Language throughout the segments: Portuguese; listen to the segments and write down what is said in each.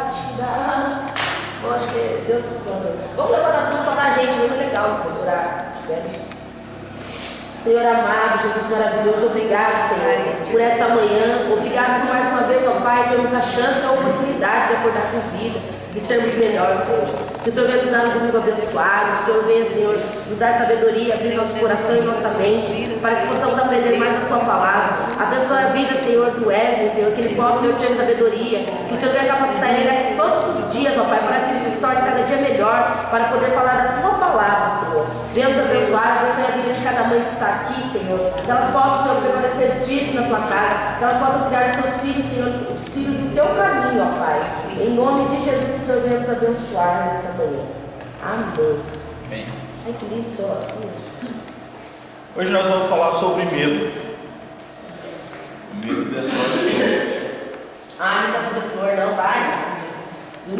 batida. Eu acho que Deus mandou. Vamos levantar tudo só da gente, muito legal orar. Senhor amado, Jesus maravilhoso, obrigado, Senhor, por esta manhã. Obrigado por mais uma vez, ó Pai, termos a chance, a oportunidade de acordar com vida, de sermos melhores, Senhor. Que o Senhor venha nos dar um domingo abençoado, que o Senhor venha, Senhor, nos dar sabedoria, abrir nosso coração e nossa mente, para que possamos aprender mais a Tua palavra. Abençoa a vida, Senhor, do Wesley, Senhor, que ele possa, Senhor, ter sabedoria, que o Senhor venha capacitar ele todos os dias, ó Pai, para que ele se torne cada dia melhor, para poder falar da Tua palavra, Senhor. Venha nos abençoar, abençoe a vida de cada mãe que está aqui, Senhor, que elas possam, Senhor, permanecer firmes na Tua casa, que elas possam cuidar dos seus filhos, Senhor, os filhos do Teu caminho, ó Pai. Em nome de Jesus, que o Senhor venha nos abençoar nesta manhã. Amém. Amém. Ai, que lindo sou assim. Hoje nós vamos falar sobre medo. O medo destrói os sonhos. Não tá fazendo flor, não, vai. Eu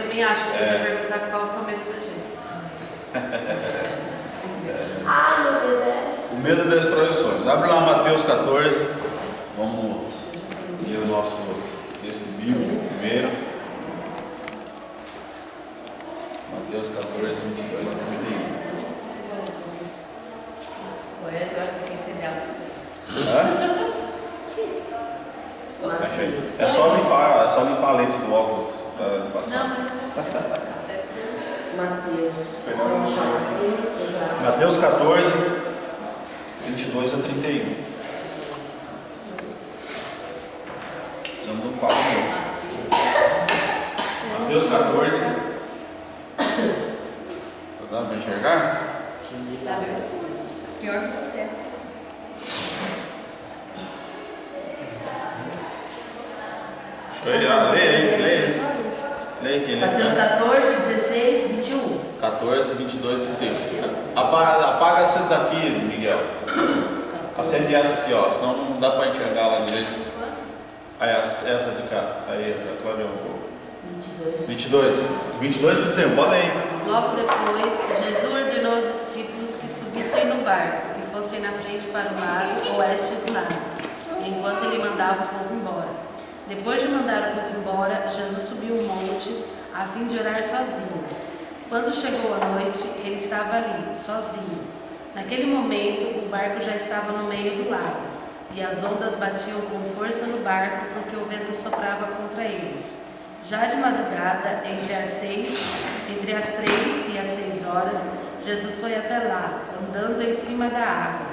também acho que ele vai perguntar qual que é o medo da gente. Meu medo é. O medo destrói os sonhos. Abre lá Mateus 14. Vamos ler o nosso texto bíblico primeiro. Mateus 14, 22, 31. Deixa aí. É só limpar a lente do óculos. Mateus 14, 22 a 31. Precisamos do quadro novo. Mateus 14. Dá para enxergar? Pior que você. Deixa eu ir, lê aqui, né? Mateus 14, 16, 21. 14, 22, 31. Apaga essa daqui, Miguel. Acende essa aqui, ó, senão não dá para enxergar lá direito. Aí, essa de cá. Aí, já clareou um pouco. 22, 31, pode aí. Logo depois, Jesus ordenou aos discípulos que subissem no barco e fossem na frente para o lado oeste do lago, enquanto ele mandava o povo embora. Depois de mandar o povo embora, Jesus subiu um monte a fim de orar sozinho. Quando chegou a noite, ele estava ali, sozinho. Naquele momento, o barco já estava no meio do lago, e as ondas batiam com força no barco porque o vento soprava contra ele. Já de madrugada, entre as 3 e as 6 horas, Jesus foi até lá, andando em cima da água.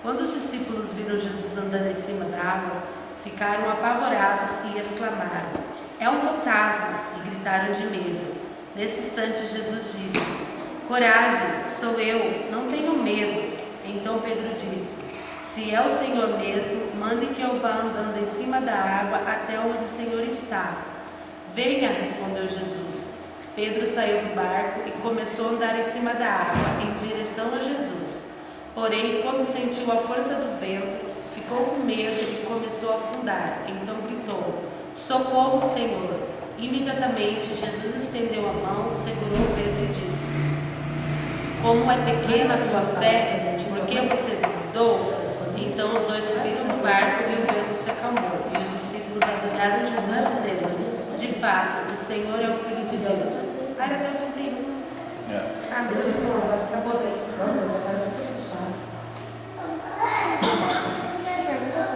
Quando os discípulos viram Jesus andando em cima da água, ficaram apavorados e exclamaram: "É um fantasma!" e gritaram de medo. Nesse instante, Jesus disse: "Coragem, sou eu, não tenham medo." Então Pedro disse: "Se é o Senhor mesmo, mande que eu vá andando em cima da água até onde o Senhor está." "Venha", respondeu Jesus. Pedro saiu do barco e começou a andar em cima da água, em direção a Jesus. Porém, quando sentiu a força do vento, ficou com medo e começou a afundar. Então gritou: "Socorro, Senhor!" Imediatamente, Jesus estendeu a mão, segurou Pedro e disse: "Como é pequena a tua fé, por que você duvidou?" Então os dois subiram no barco e o vento se acalmou. E os discípulos adoraram Jesus, dizendo: "De fato, o Senhor é o Filho de Deus." Até o 31. Meu Deus, acabou.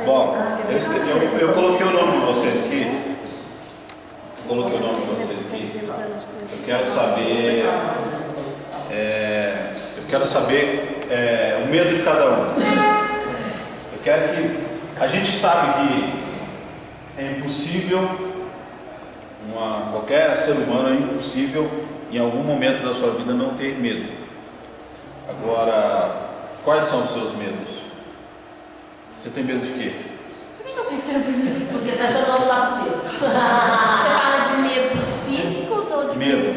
Bom, eu coloquei o nome de vocês aqui. Eu quero saber o medo de cada um. Eu quero que a gente sabe que é impossível. Qualquer ser humano é impossível em algum momento da sua vida não ter medo. Agora, quais são os seus medos? Você tem medo de quê? Porque está seu nome lá pro medo. Você fala de medos físicos ou de Medo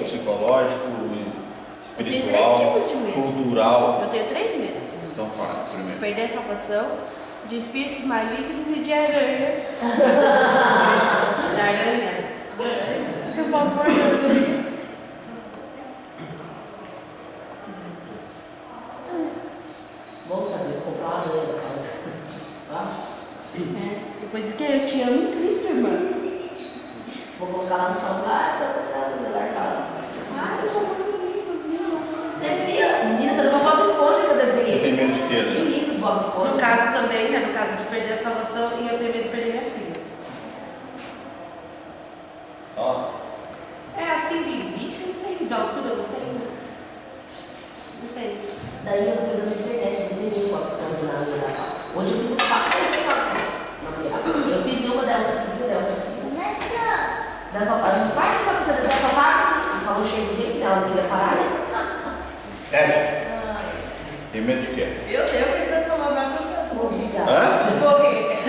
psicológico, espiritual, Eu tenho 3 tipos de medo. cultural. Eu tenho 3 medos. Então fala primeiro. Perder a salvação, de espíritos malignos e de aranha. Da aranha? Do pavor da aranha. Bom saber, comprar uma aranha daquelas. Depois que eu te amo em Cristo, irmã. Vou colocar lá no celular para fazer a melhor lá. Você via? Menina, você não viu o Bob Esponja que eu Você desenhei? tem medo de quê? Que Né? lindos Bob Esponja. No caso também, né? No caso de perder a salvação e eu tenho medo de perder minha filha. Só? É assim, bicho, não tem de altura, não tem. Não tem. Daí eu tô pegando na internet, desenhei o Bob Esponja na Natal. Onde eu fiz os quatro desenhos. Eu fiz nenhuma dela aqui, dela aqui. Dessa parte, não vai ficar fazendo essa parte. O salão cheio de gente, ela não queria parar, né? Ed, tem medo de quê? Eu tenho medo de tomar banho. Obrigada. Hã? Morrer.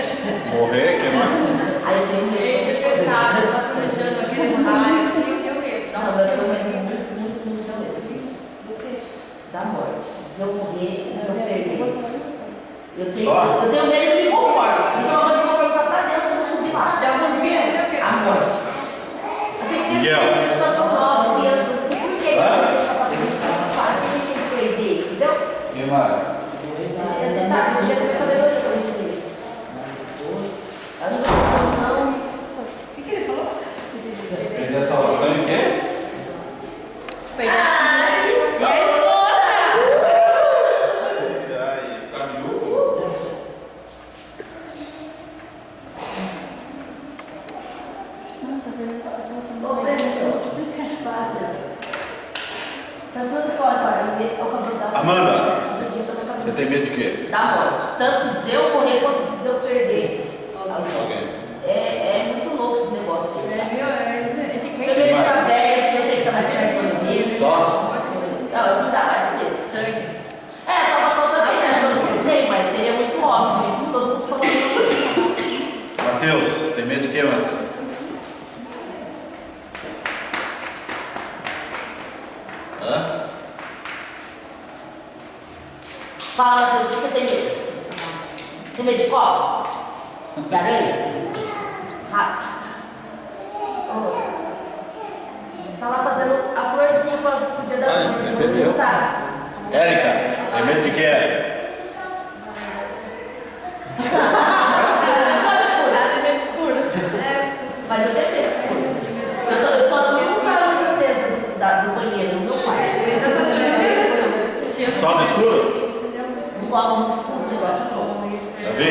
Morrer? Que mais? Aí eu tenho medo. Esse fechado, tá planejando aqueles raios, eu tenho medo. Dá Não, eu tenho medo, muito medo disso. Da morte. De eu morrer, de eu perder. Eu tenho medo de me conforto. Isso é uma coisa que eu vou perguntar pra Deus quando eu subir lá. De algum medo? A morte. Assim, Miguel. as pessoas são novas, crianças, assim, por que a gente passar por isso? Claro que a gente tem que perder, entendeu? Quem mais? Você sabe, você já começa a sabedoria quando a gente vê isso. Eu não. O que ele falou? Perder a salvação de quê? Ah, que E a esposa? Aí, ficar viúvo. Ô, Benção, pensando só, pai, é o cabelo da Amanda, você tem medo de quê? da morte. Tanto de eu morrer quanto de eu perder. Ok. É muito louco esse negócio. É de Eu quem? tenho medo de ficar velha, porque eu sei que tá mais perto do medo. Só? Não, eu me dá mais medo. É, a salvação também, né? Acho que não tem, mas seria muito óbvio. Isso todo mundo falando. Mateus, você tem medo de quê, Mateus? Hã? Fala, Matheus, o que você tem medo? Tem medo de copo? De aranha? Rato? Oh. Tá lá fazendo a florzinha pro dia das Ai, mães. entendeu? Você não tá? Érica, tem medo de quê, Érica? Pode escuro. Nada meio escuro. Mas eu tenho medo escuro. Eu só durmo com a luz acesa do banheiro, do meu pai. Dessas coisas eu tenho medo. Só no escuro? Não gosto muito escuro, o negócio não. Davi?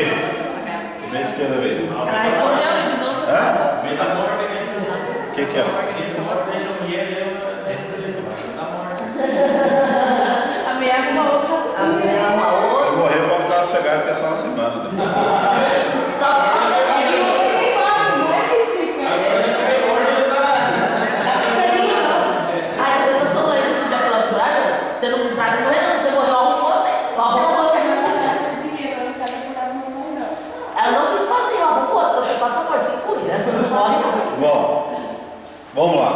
Tem medo de quê, Davi? Ela respondeu e não se Hã? Medo da morte, O que é? porque se você deixa a mulher, da morte. A minha é uma outra. A minha é uma Se outra. morrer, pode ficar sossegado, que é só uma semana. Depois eu esquece. Só que você não viu, ninguém fala. Agora já tá melhor, já tá. Aí depois eu sou lendo esse dia pela coragem. Você não tá de morrer, não. Se você morrer, arrumou, né? Arrumou. Ela não fica sozinha, arrumou. Você passa por se cuida. Não morre, não. Bom, vamos lá.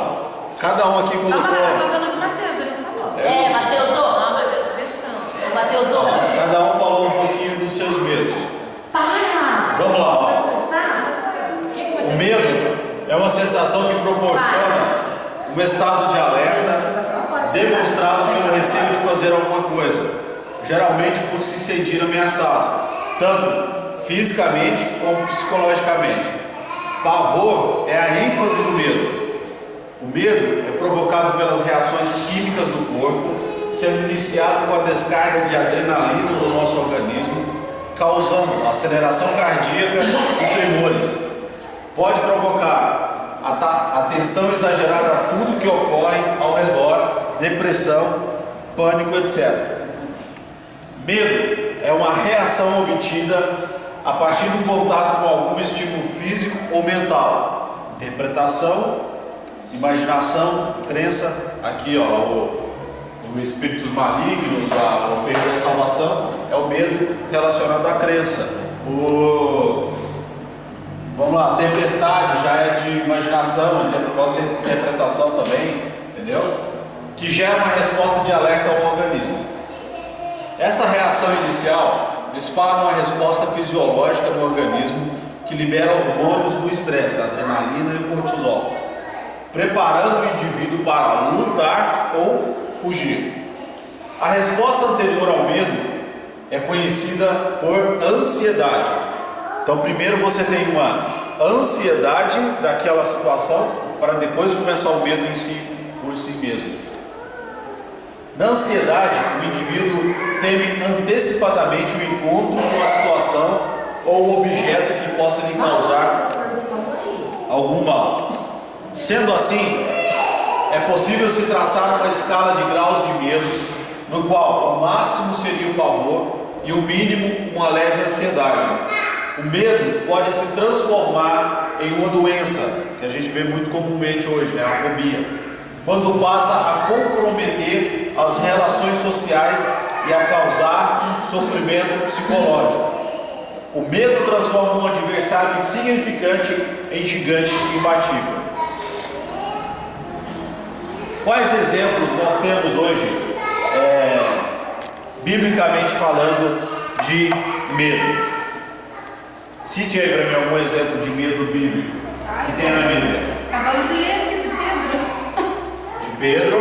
Cada um aqui Não, mas ela tá colocou. falando do Matheus, ele não falou. É, Matheus, Não, mas eu Matheus, Cada um falou um pouquinho dos seus medos. para! Vamos lá, ó. Começar? O medo é uma sensação que proporciona um estado de alerta demonstrado pelo receio de fazer alguma coisa, geralmente por se sentir ameaçado, tanto fisicamente como psicologicamente. Pavor é a ênfase do medo. O medo é provocado pelas reações químicas do corpo, sendo iniciado com a descarga de adrenalina no nosso organismo, causando aceleração cardíaca e tremores. Pode provocar atenção exagerada a tudo que ocorre ao redor, depressão, pânico, etc. Medo é uma reação obtida a partir do contato com algum estímulo físico ou mental. Interpretação, imaginação, crença. Aqui, ó, o espíritos malignos, o perder a salvação, é o medo relacionado à crença. Vamos lá, tempestade já é de imaginação, pode ser interpretação também, entendeu? Que gera uma resposta de alerta ao organismo. Essa reação inicial dispara uma resposta fisiológica no organismo que libera hormônios do estresse, a adrenalina e o cortisol, preparando o indivíduo para lutar ou fugir. A resposta anterior ao medo é conhecida por ansiedade. Então, primeiro você tem uma a ansiedade daquela situação para depois começar o medo em si, por si mesmo. Na ansiedade, o indivíduo teme antecipadamente o encontro com a situação ou o objeto que possa lhe causar algum mal. Sendo assim, é possível se traçar uma escala de graus de medo, no qual o máximo seria o pavor e o mínimo uma leve ansiedade. O medo pode se transformar em uma doença, que a gente vê muito comumente hoje, né? A fobia, quando passa a comprometer as relações sociais e a causar sofrimento psicológico. O medo transforma um adversário insignificante em gigante imbatível. Quais exemplos nós temos hoje, biblicamente falando, de medo? Cite aí para mim algum exemplo de medo bíblico que tem na Bíblia. Acabamos de ler aqui do Pedro.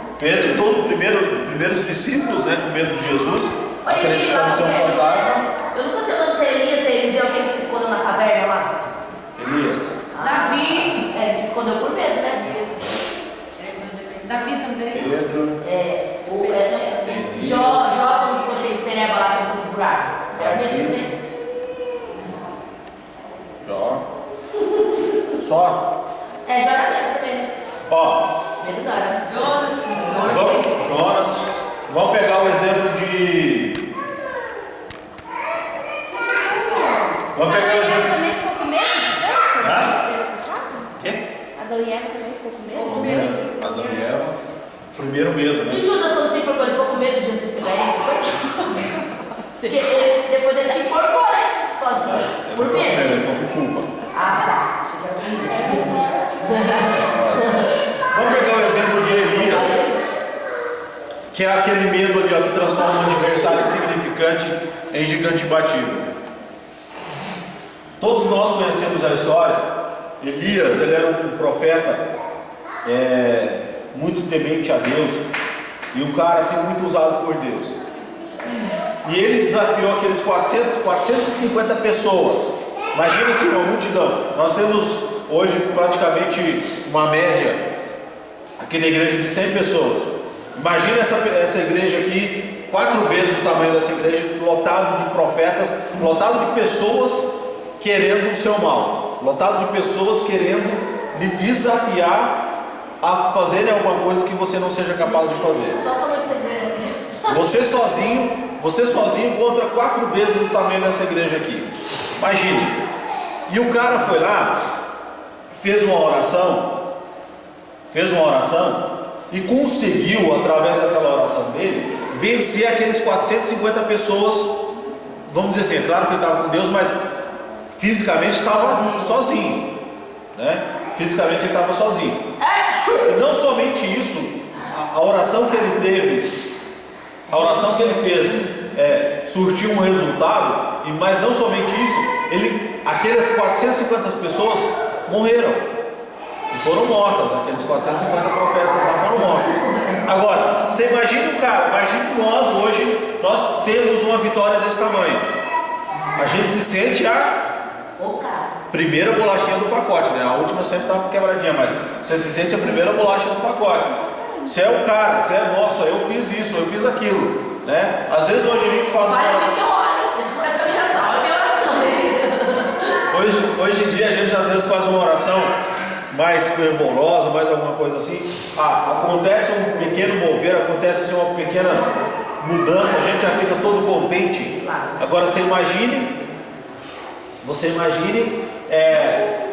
De Pedro, todos os primeiros discípulos, né, com medo de Jesus, acreditando ser um fantasma. Eu nunca sei quando você Elias e Eliseu, quem que se escondeu na caverna lá? Elias. Davi. Ele se escondeu por medo, né? Davi também. Pedro. Jó, quando ficou cheio de pereba lá dentro do buraco. Era medo também. Jó. Só. Jó era medo também, né? Ó. Medo não era. Jonas. Vamos pegar o exemplo de. Vamos pegar o exemplo. também ficou com medo? Quê? Adão e Eva também ficou com medo? Adão e Eva. Primeiro medo, né? E Judas, quando se enforcou, ele ficou com medo de Jesus pegar ele? Porque depois ele se enforcou, né? Sozinho. Por medo. Ele foi com culpa. Ah, tá. Vamos pegar o exemplo de Elias, que é aquele medo ali, ó, que transforma um adversário insignificante em gigante batido. Todos nós conhecemos a história. Elias, ele era um profeta muito temente a Deus e um cara assim muito usado por Deus. E ele desafiou aqueles 450 pessoas. Imagina assim, uma multidão. Nós temos hoje praticamente uma média aqui na igreja de 100 pessoas. Imagina essa igreja aqui, 4 vezes o tamanho dessa igreja, lotado de profetas, lotado de pessoas querendo o seu mal, lotado de pessoas querendo lhe desafiar a fazerem alguma coisa que você não seja capaz de fazer. Só como essa igreja. Você sozinho contra 4 vezes o tamanho dessa igreja aqui. Imagine. E o cara foi lá, fez uma oração e conseguiu, através daquela oração dele, vencer aqueles 450 pessoas. Vamos dizer assim, é claro que ele estava com Deus, mas fisicamente estava sozinho, né? Fisicamente ele estava sozinho. E não somente isso, a oração que ele teve, a oração que ele fez surtiu um resultado, mas não somente isso, aquelas 450 pessoas morreram e foram mortas, aqueles 450 profetas lá foram mortos. Agora, você imagina o cara, imagine nós hoje, nós temos uma vitória desse tamanho. A gente se sente a primeira bolachinha do pacote, né? A última sempre está quebradinha, mas você se sente a primeira bolacha do pacote. Você é o cara, você é nossa, eu fiz isso, eu fiz aquilo, né? Às vezes hoje a gente faz hoje em dia a gente às vezes faz uma oração mais fervorosa, mais alguma coisa assim. Acontece um pequeno mover, acontece assim, uma pequena mudança, a gente já fica todo contente. Agora você imagine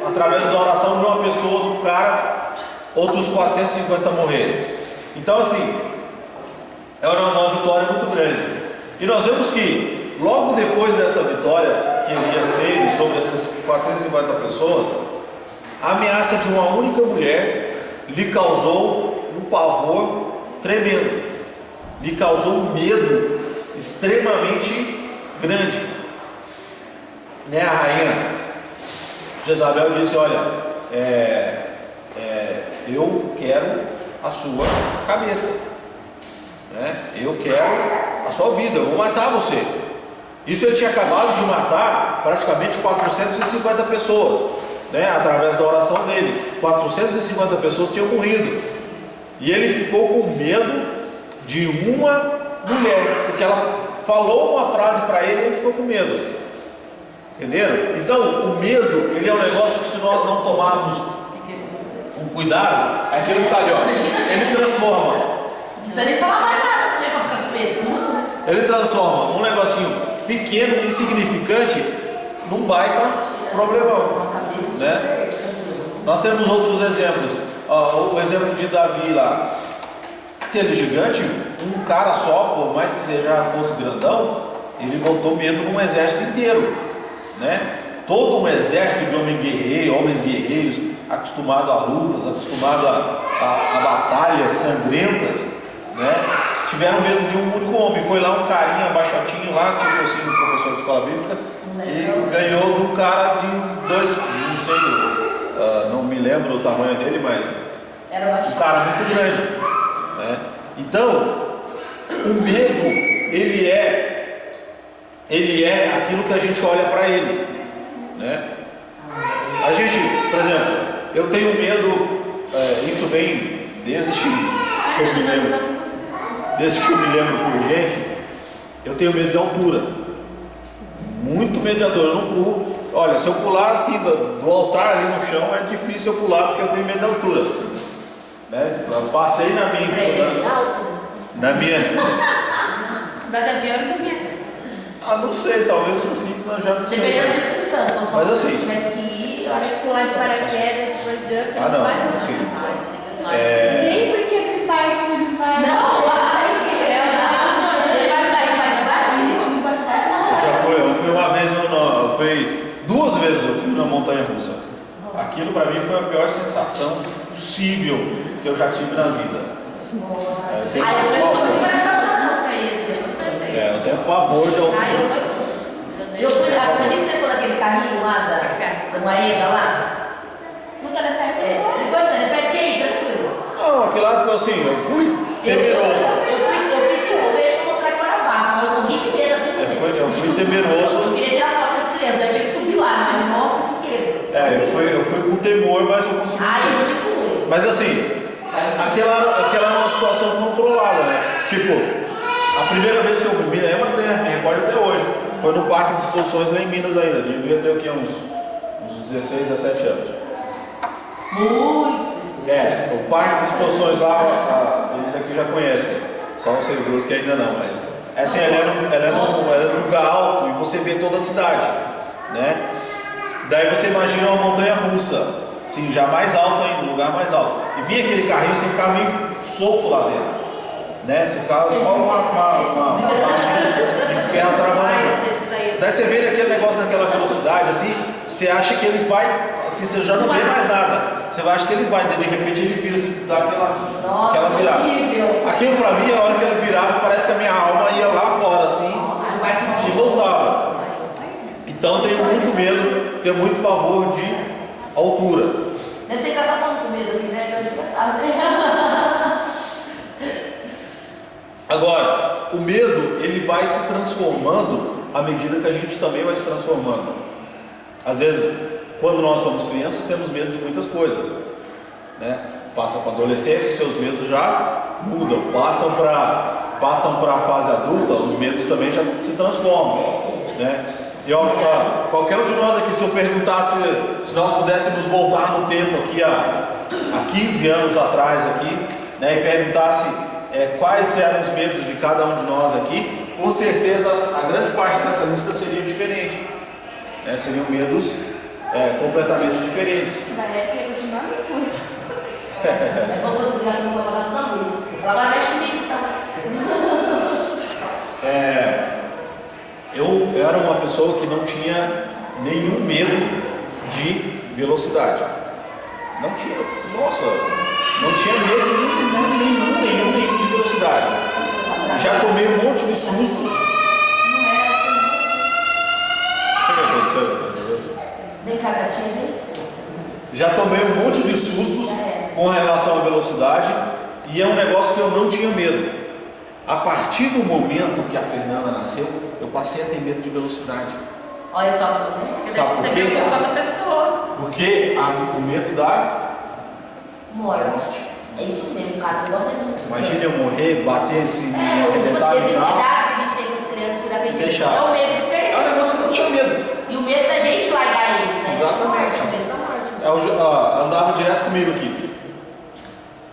através da oração de uma pessoa, do cara, outros 450 morrerem. Então assim, é uma vitória muito grande. E nós vemos que logo depois dessa vitória que Elias teve sobre essas 450 pessoas, a ameaça de uma única mulher lhe causou um pavor tremendo, lhe causou um medo extremamente grande, né? A rainha Jezabel disse: olha, eu quero a sua cabeça, né? Eu quero a sua vida, eu vou matar você. Isso ele tinha acabado de matar praticamente 450 pessoas, né? Através da oração dele. 450 pessoas tinham morrido. E ele ficou com medo de uma mulher, porque ela falou uma frase para ele e ele ficou com medo. Entenderam? Então, o medo, ele é um negócio que, se nós não tomarmos um cuidado, é aquilo que está ali, ó. Ele transforma. Não precisa nem falar mais nada também para ficar com medo. Ele transforma um negocinho pequeno, insignificante, num baita problemão, né? Nós temos outros exemplos. Ó, o exemplo de Davi lá. Aquele gigante, um cara só, por mais que fosse grandão, ele botou medo num exército inteiro, né? Todo um exército de homens guerreiros, acostumado a lutas, acostumado a batalhas sangrentas, né? Tiveram medo de um único homem. Foi lá um carinha baixotinho lá, tipo assim, um professor de escola bíblica, e ganhou do cara de dois, não sei, não me lembro o tamanho dele, mas um cara muito grande, né? Então, o medo, ele é aquilo que a gente olha para ele, né? A gente, por exemplo, eu tenho medo, isso vem desde que eu me lembro. Desde que eu me lembro por gente, eu tenho medo de altura. Muito medo de altura. Eu não pulo. Olha, se eu pular assim do altar ali no chão, é difícil eu pular porque eu tenho medo de altura. Né? Eu passei na minha. Da Gavião também. Não sei, talvez assim, já não sei. Depende das circunstâncias. Mas assim. Se tivesse que ir, eu acho que Pular de paraquedas, depois de outro. Não, sim. Nem porque esse pai não vai. Não, ele vai cair, vai te bater. Eu fui uma vez, eu fui 2 vezes eu fui na montanha russa. Aquilo para mim foi a pior sensação possível que eu já tive na vida. Eu também sou muito corajosa pra isso, essas coisas aí. Eu tenho pavor de altura. Eu fui lá, a gente foi naquele carrinho lá da Maeda lá. No telefone. Depois, quem? Tranquilo. Não, aquele lá ficou assim, eu fui temeroso. Eu fiz 5 vezes pra mostrar que eu era bafo, mas eu morri de medo assim. Eu fui temeroso. Eu queria tirar foto das crianças, eu tinha que subir lá, mas nossa, que medo. Eu fui com temor, mas eu consegui. Eu não fui. Mas assim, aquela era uma situação controlada, né? Tipo, a primeira vez que eu me lembro me recordo até hoje, foi no Parque de Exposições lá em Minas ainda. Devia ter o quê? Uns 16, 17 anos. Muito. O Parque de Exposições lá, eles aqui já conhecem. Só vocês duas que ainda não, mas assim, ela é num lugar alto e você vê toda a cidade, né? Daí você imagina uma montanha russa, assim, já mais alto ainda, um lugar mais alto. E vinha aquele carrinho, você ficava meio solto lá dentro, né? Você ficava só uma de ferro travando. Daí você vê aquele negócio naquela velocidade, assim, você acha que ele vai, assim, você já não vê mais nada. Você acha que ele vai, de repente ele vira, assim, dá aquela virada. Aquilo pra mim, a hora que ele virava, parece que a minha alma ia lá fora, assim, e voltava. Então eu tenho muito medo, tenho muito pavor de altura. Deve ser casar com medo assim, né? Então a gente já sabe, né? Agora, o medo, ele vai se transformando à medida que a gente também vai se transformando. Às vezes, quando nós somos crianças, temos medo de muitas coisas, né? Passa para a adolescência, seus medos já mudam. Passam para a fase adulta, os medos também já se transformam, né? E qualquer um de nós aqui, se eu perguntasse se nós pudéssemos voltar no tempo aqui há 15 anos atrás aqui, né, e perguntasse quais eram os medos de cada um de nós aqui, com certeza a grande parte dessa lista seria diferente, né? Seriam medos completamente diferentes. Na época eu continuava muito. Mas vamos ligar para uma palavra da luz. Ela vai mexer comigo, tá? Eu era uma pessoa que não tinha nenhum medo de velocidade. Não tinha, não tinha medo nenhum de velocidade. Já tomei um monte de sustos. O que aconteceu? Vem cá, gatinha, vem. Já tomei um monte de sustos com relação à velocidade, e é um negócio que eu não tinha medo. A partir do momento que a Fernanda nasceu, eu passei a ter medo de velocidade. Olha só, Porque Sabe daí por você quê? preocupa com outra pessoa. Porque o medo da morte. É isso mesmo, cara. O negócio é muito imagina eu morrer, bater esse arrebentar esse e tal. cuidado que a gente tem com as crianças, cuidar que a gente tem. Deixar. É o medo de perder. É um negócio que eu não tinha medo. E o medo da gente largar eles, né? Exatamente. É o medo da morte. Andava direto comigo aqui.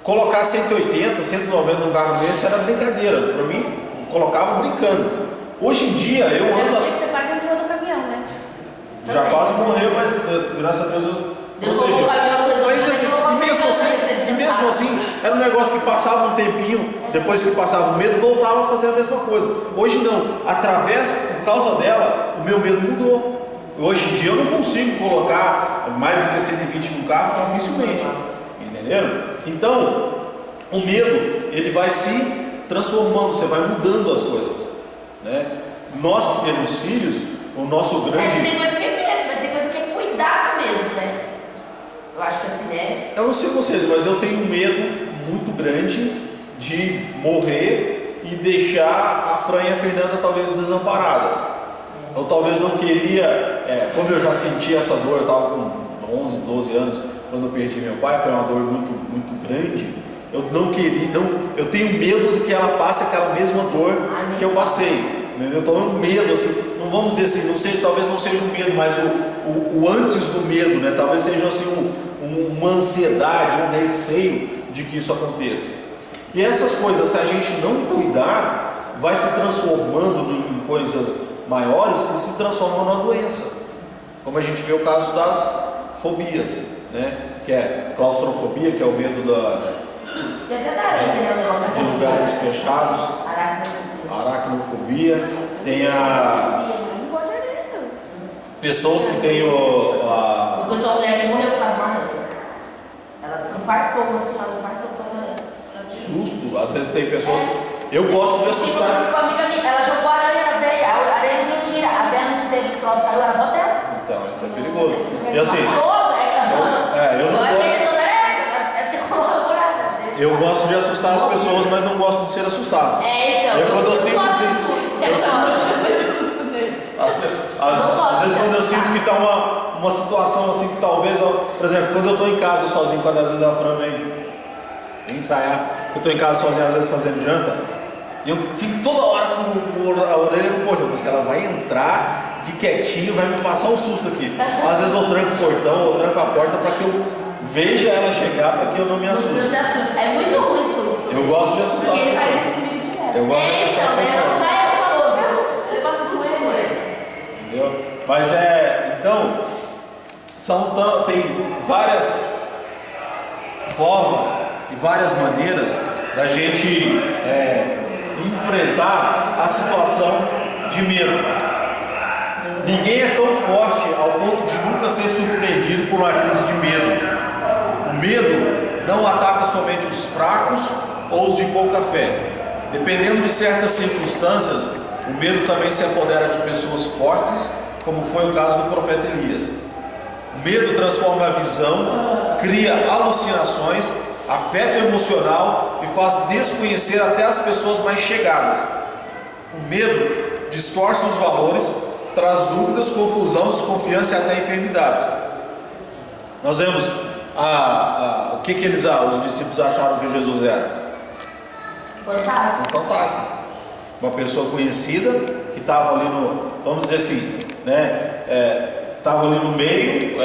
Colocar 180, 190 no carro desse era brincadeira. Pra mim, colocava brincando. Hoje em dia eu Eu ando sei assim. que você quase entrou no caminhão, né? Já quase morreu, mas graças a Deus Deus colocou o caminhão, resolveu. Mas assim, e mesmo assim, era um negócio que passava um tempinho, depois que passava o medo, voltava a fazer a mesma coisa. Hoje não, por causa dela, o meu medo mudou. Hoje em dia eu não consigo colocar mais do que 120 no carro, dificilmente. Entenderam? Então, o medo, ele vai se transformando, você vai mudando as coisas. Né? Nós que temos filhos, o nosso Acho que grande... tem coisa que é medo, mas tem coisa que é cuidado mesmo, né? Eu acho que assim, né? Eu não sei vocês, mas eu tenho um medo muito grande de morrer e deixar a Fran e a Fernanda talvez desamparadas. Eu talvez não queria, como eu já senti essa dor, eu estava com 11, 12 anos, quando eu perdi meu pai, foi uma dor muito, muito grande. Eu não queria, eu tenho medo de que ela passe aquela mesma dor que eu passei. Entendeu? Então eu medo, assim, não vamos dizer assim, não sei, talvez não seja um medo, mas o antes do medo, né? Talvez seja assim uma ansiedade, um receio de que isso aconteça. E essas coisas, se a gente não cuidar, vai se transformando em coisas maiores e se transforma numa doença. Como a gente vê o caso das fobias, né? Que é claustrofobia, que é o medo Tem até da areia, né? de lugares fechados, aracnofobia, tem a pessoas que têm Eu conheço uma mulher que morreu por causa de uma aranha. Ela infartou, assim, ela infartou por causa da aranha. susto, às vezes tem pessoas. Eu gosto de assustar. Uma amiga minha, ela jogou a aranha na veia, a aranha não tira, a veia não teve troço, caiu, era avó dela. Então, isso é perigoso. E assim, Eu eu não acho que gosto. ele toda essa, deve ter colaborado. Eu gosto de assustar as pessoas, mas não gosto de ser assustado. Então. Quando eu sinto gosto assim, de susto. às vezes quando eu sinto que está uma situação assim que talvez, por exemplo, quando eu estou em casa sozinho, quando às vezes a Fran vem ensaiar, eu estou em casa sozinho, às vezes fazendo janta, eu fico toda hora com a orelha no portão, porque ela vai entrar de quietinho, vai me passar um susto aqui. Às vezes eu tranco o portão, eu tranco a porta para que eu veja ela chegar, para que eu não me assuste. É muito ruim susto. Eu gosto de assustar as Porque ele faz pessoas. isso comigo direto. Eu gosto de assustar as pessoas. Assustar é gostoso. Eu faço susto com ele. Entendeu? Mas então, tem várias formas e várias maneiras da gente enfrentar a situação de medo. Ninguém é tão forte ao ponto de nunca ser surpreendido por uma crise de medo. O medo não ataca somente os fracos ou os de pouca fé. Dependendo de certas circunstâncias, o medo também se apodera de pessoas fortes, como foi o caso do profeta Elias. O medo transforma a visão, cria alucinações, afeta o emocional e faz desconhecer até as pessoas mais chegadas. O medo distorce os valores, traz dúvidas, confusão, desconfiança e até enfermidades. Nós vemos o que os discípulos acharam que Jesus era? Fantástico. Um fantasma. Uma pessoa conhecida que estava ali vamos dizer assim, né? Estava ali no meio,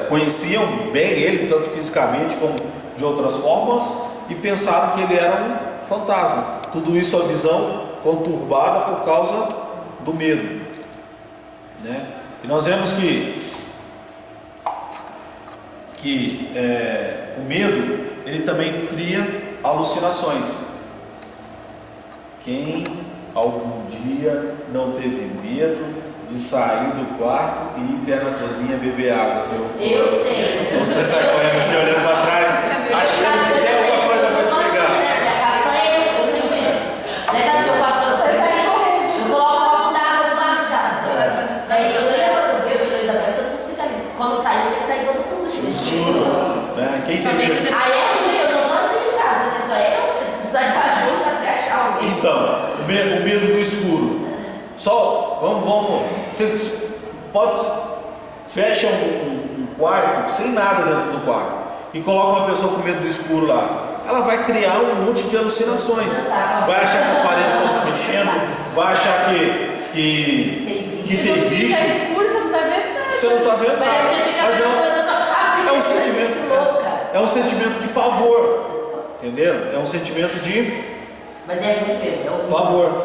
conheciam bem ele, tanto fisicamente como de outras formas, e pensaram que ele era um fantasma. Tudo isso a visão conturbada por causa do medo, né? E nós vemos que o medo, ele também cria alucinações. Quem algum dia não teve medo de sair do quarto e ir até na cozinha beber água? Eu tenho. Você sai correndo assim, olhando para trás, achando que tem alguma coisa para te pegar. Eu tenho medo. Sabe o que eu faço quando eu tô? Eu coloco um copo d'água do lado já. Daí eu levanto, eu e Isabel, todo mundo fica ali. Quando sai, tem que sair todo mundo junto. Escuro, né? Quem tem medo? Aí é ruim, eu tô sozinho em casa, né? Só eu, se precisar de ajuda, até achar alguém. Então, o medo do escuro. Só, vamos. Você pode, fecha um quarto sem nada dentro do quarto e coloca uma pessoa com medo do escuro lá. Ela vai criar um monte de alucinações. Vai achar que as paredes estão se mexendo, vai achar que tem bicho. Tá escuro, você não tá vendo nada. Você não está vendo nada. Mas você fica Mas pensando na sua cabeça, é um sentimento louca. É um sentimento de pavor. Entenderam? É um sentimento de Mas é muito medo, é o pavor.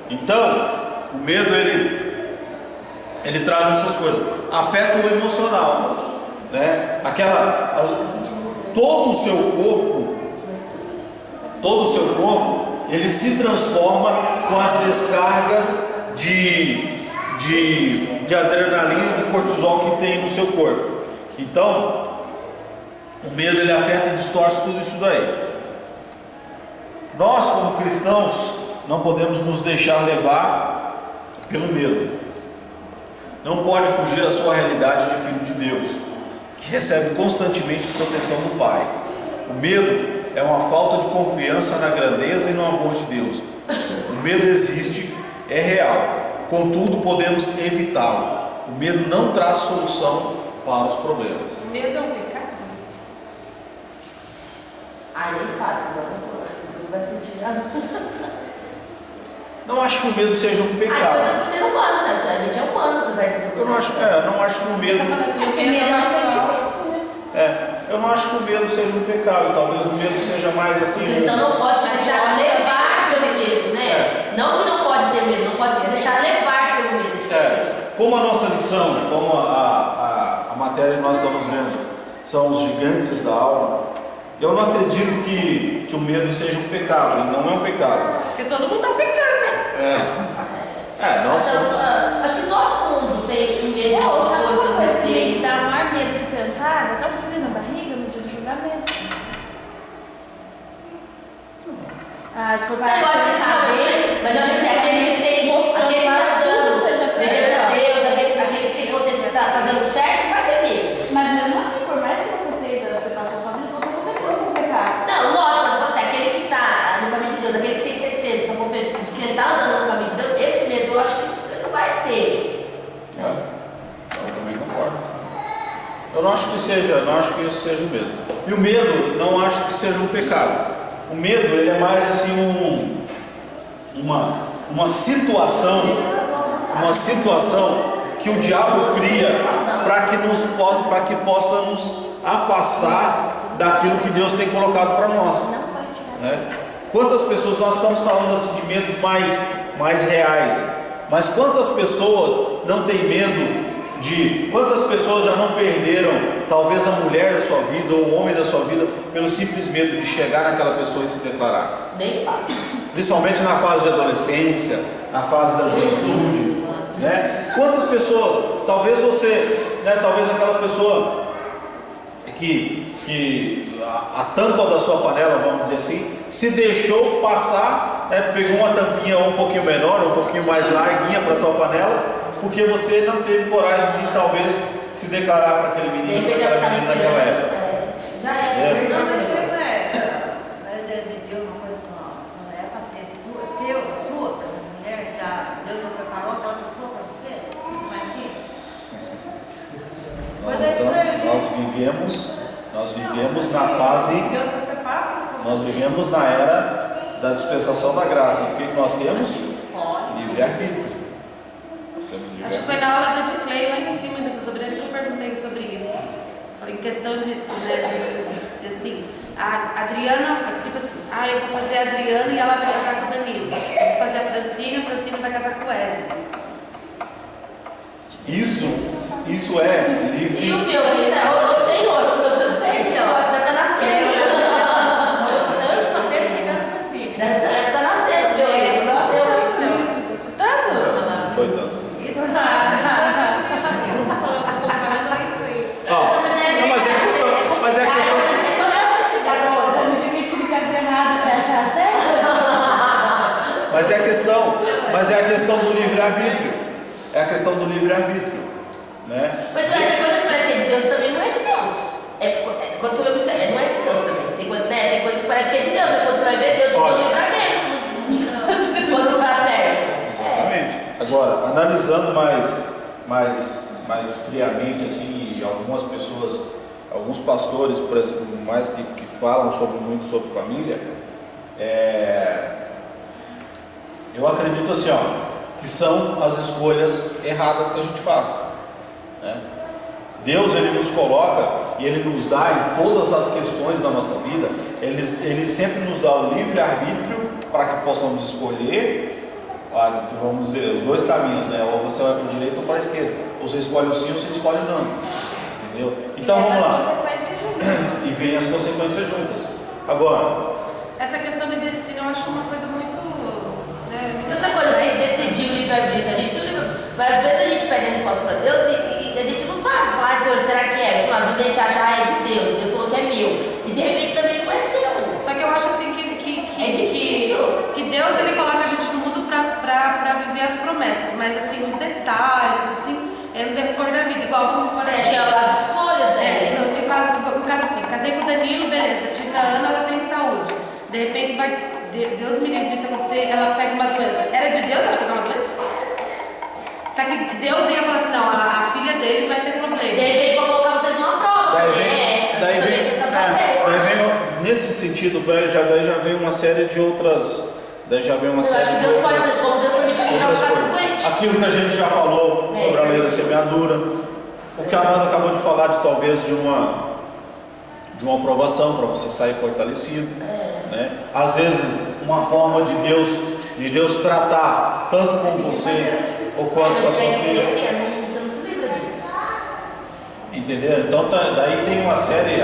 Então, o medo ele traz essas coisas. Afeta o emocional, né? Todo o seu corpo, ele se transforma com as descargas de adrenalina e de cortisol que tem no seu corpo. Então, o medo ele afeta e distorce tudo isso daí. Nós, como cristãos, não podemos nos deixar levar pelo medo. Não pode fugir da sua realidade de filho de Deus, que recebe constantemente proteção do Pai. O medo é uma falta de confiança na grandeza e no amor de Deus. O medo existe, é real. Contudo, podemos evitá-lo. O medo não traz solução para os problemas. O medo é um pecado? Ai, nem fala, senão não vai sentir nada. Não acho que o medo seja um Ah, pecado. coisa do ser humano, né? A gente é humano, apesar de tudo. Eu não acho que o medo. Porque medo é um sentimento, né? Eu não acho que o medo seja um pecado. Talvez o medo seja mais assim. O cristão não pode se deixar levar pelo medo, né? Não que não pode ter medo, não pode se deixar levar pelo medo. Como a nossa lição, como a matéria que nós estamos vendo, são os gigantes da alma. Eu não acredito que o medo seja um pecado. Ele não é um pecado. Porque todo mundo está pecando, né? Nós somos. Acho que todo mundo tem um medo de Outra alguma coisa coisa que que você. dá maior medo de pensar, dá tão frio na barriga no dia do julgamento. Se for Eu acho que sabe, mas eu acho que é aquele que tem mostrando que tá dando, perante a Deus, aquele que tem consciência que tá fazendo certo, vai ter medo. Mas mesmo assim, por mais que você passou sua vida toda, você não pecou com pecado. Não, lógico, mas você, aquele que tá no caminho de Deus, aquele que tem certeza, tá confiante de que ele tá andando no caminho de Deus, esse medo eu acho que ele não vai ter. Eu também concordo. Eu não acho que isso seja o medo. E o medo, não acho que seja um pecado. O medo, ele é mais assim uma situação que o diabo cria para que possa nos afastar daquilo que Deus tem colocado para nós, né? Quantas pessoas, nós estamos falando assim de medos mais reais, mas quantas pessoas não têm medo quantas pessoas já não perderam talvez a mulher da sua vida ou o homem da sua vida pelo simples medo de chegar naquela pessoa e se declarar? Nem fala. Principalmente na fase de adolescência, na fase da juventude, né? Quantas pessoas, talvez talvez aquela pessoa que a tampa da sua panela, vamos dizer assim, se deixou passar, né? Pegou uma tampinha um pouquinho menor, um pouquinho mais larguinha para a tua panela, porque você não teve coragem de talvez se declarar para aquele menino, para aquela menina naquela época. Já é. Não, mas você não é de Deus, uma coisa não é paciência sua, para essa mulher, que Deus não preparou aquela pessoa para você? Não é assim? Nós vivemos na fase, nós vivemos na era da dispensação da graça. O que nós temos? Livre-arbítrio. Acho que foi na aula do Clay lá em cima do sobrinho que eu perguntei sobre isso. Falei em questão disso, né? Assim, a Adriana, tipo assim, eu vou fazer a Adriana e ela vai casar com o Danilo. Eu vou fazer a Francine vai casar com o Wesley. Isso é livre. E o meu, o Senhor, porque eu sou Senhor, eu acho que tá nascendo. Eu só quero chegar no meu filho. Tá nascendo, meu filho, nasceu. Isso, tá escutando? Foi tanto. Mas é a questão. Eu me admiti que fazer errado pra achar certo? Mas é a questão do livre-arbítrio. É a questão do livre-arbítrio, né? Mas tem coisa que parece que é de Deus também não é de Deus. Quando você vai muito sério, não é de Deus também. Tem coisa que parece que é de Deus, mas quando você vai ver Deus te deu livramento. Quando Agora, analisando mais friamente, assim, algumas pessoas, alguns pastores, por exemplo, mais que falam muito sobre família, eu acredito assim, que são as escolhas erradas que a gente faz, né? Deus, Ele nos coloca e Ele nos dá em todas as questões da nossa vida, Ele sempre nos dá o livre-arbítrio para que possamos escolher, vamos dizer, os dois caminhos, né? Ou você vai para a direita ou para a esquerda, ou você escolhe o sim ou você escolhe o não, entendeu? Então vamos lá, e vem as consequências juntas. Agora, Essa questão de destino eu acho uma coisa muito... E outra coisa, assim, decidir o livre-arbítrio, a gente tem o livre-arbítrio, mas às vezes a gente pede a resposta para Deus e a gente não sabe falar, Senhor, será que é? Porque às vezes a gente acha, é de Deus, Deus falou que é meu, e de repente também não é seu. Só que eu acho assim É difícil. que Deus, Ele coloca a gente no mundo pra viver as promessas, mas assim, os detalhes, assim, é no decorrer da vida, igual vamos por É, as escolhas, né? no caso assim, casei com o Danilo, beleza, tive a Ana, ela tem saúde, de repente Deus me livre disso acontecer, ela pega uma doença, era de Deus ela pegar uma doença? Só que Deus ia falar assim, não, a filha deles vai ter problema. De repente vou colocar vocês numa prova, daí vem nesse sentido, velho, já vem uma série de outras, daí já vem uma série de Deus pode outras, responder, Deus permitiu que outras já coisas. frente. Aquilo que a gente já falou sobre a lei da semeadura, o que a Amanda acabou de falar de talvez de uma aprovação para você sair fortalecido, né? Às vezes uma forma de Deus tratar tanto com você ou quanto com a sua filha. Você não se livra disso. Entendeu? Então daí tem uma série,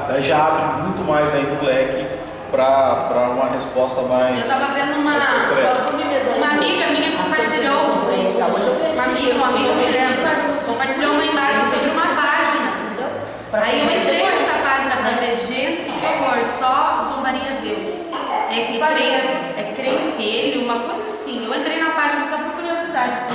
daí já abre muito mais ainda o leque para uma resposta mais. Eu tava vendo uma amiga minha compartilhou uma amiga me lembro, compartilhou uma imagem de uma página. Aí eu entrei nessa página para ver, gente, que horror, só zombaria Deus. É crentelho, uma coisa assim. Eu entrei na página só por curiosidade.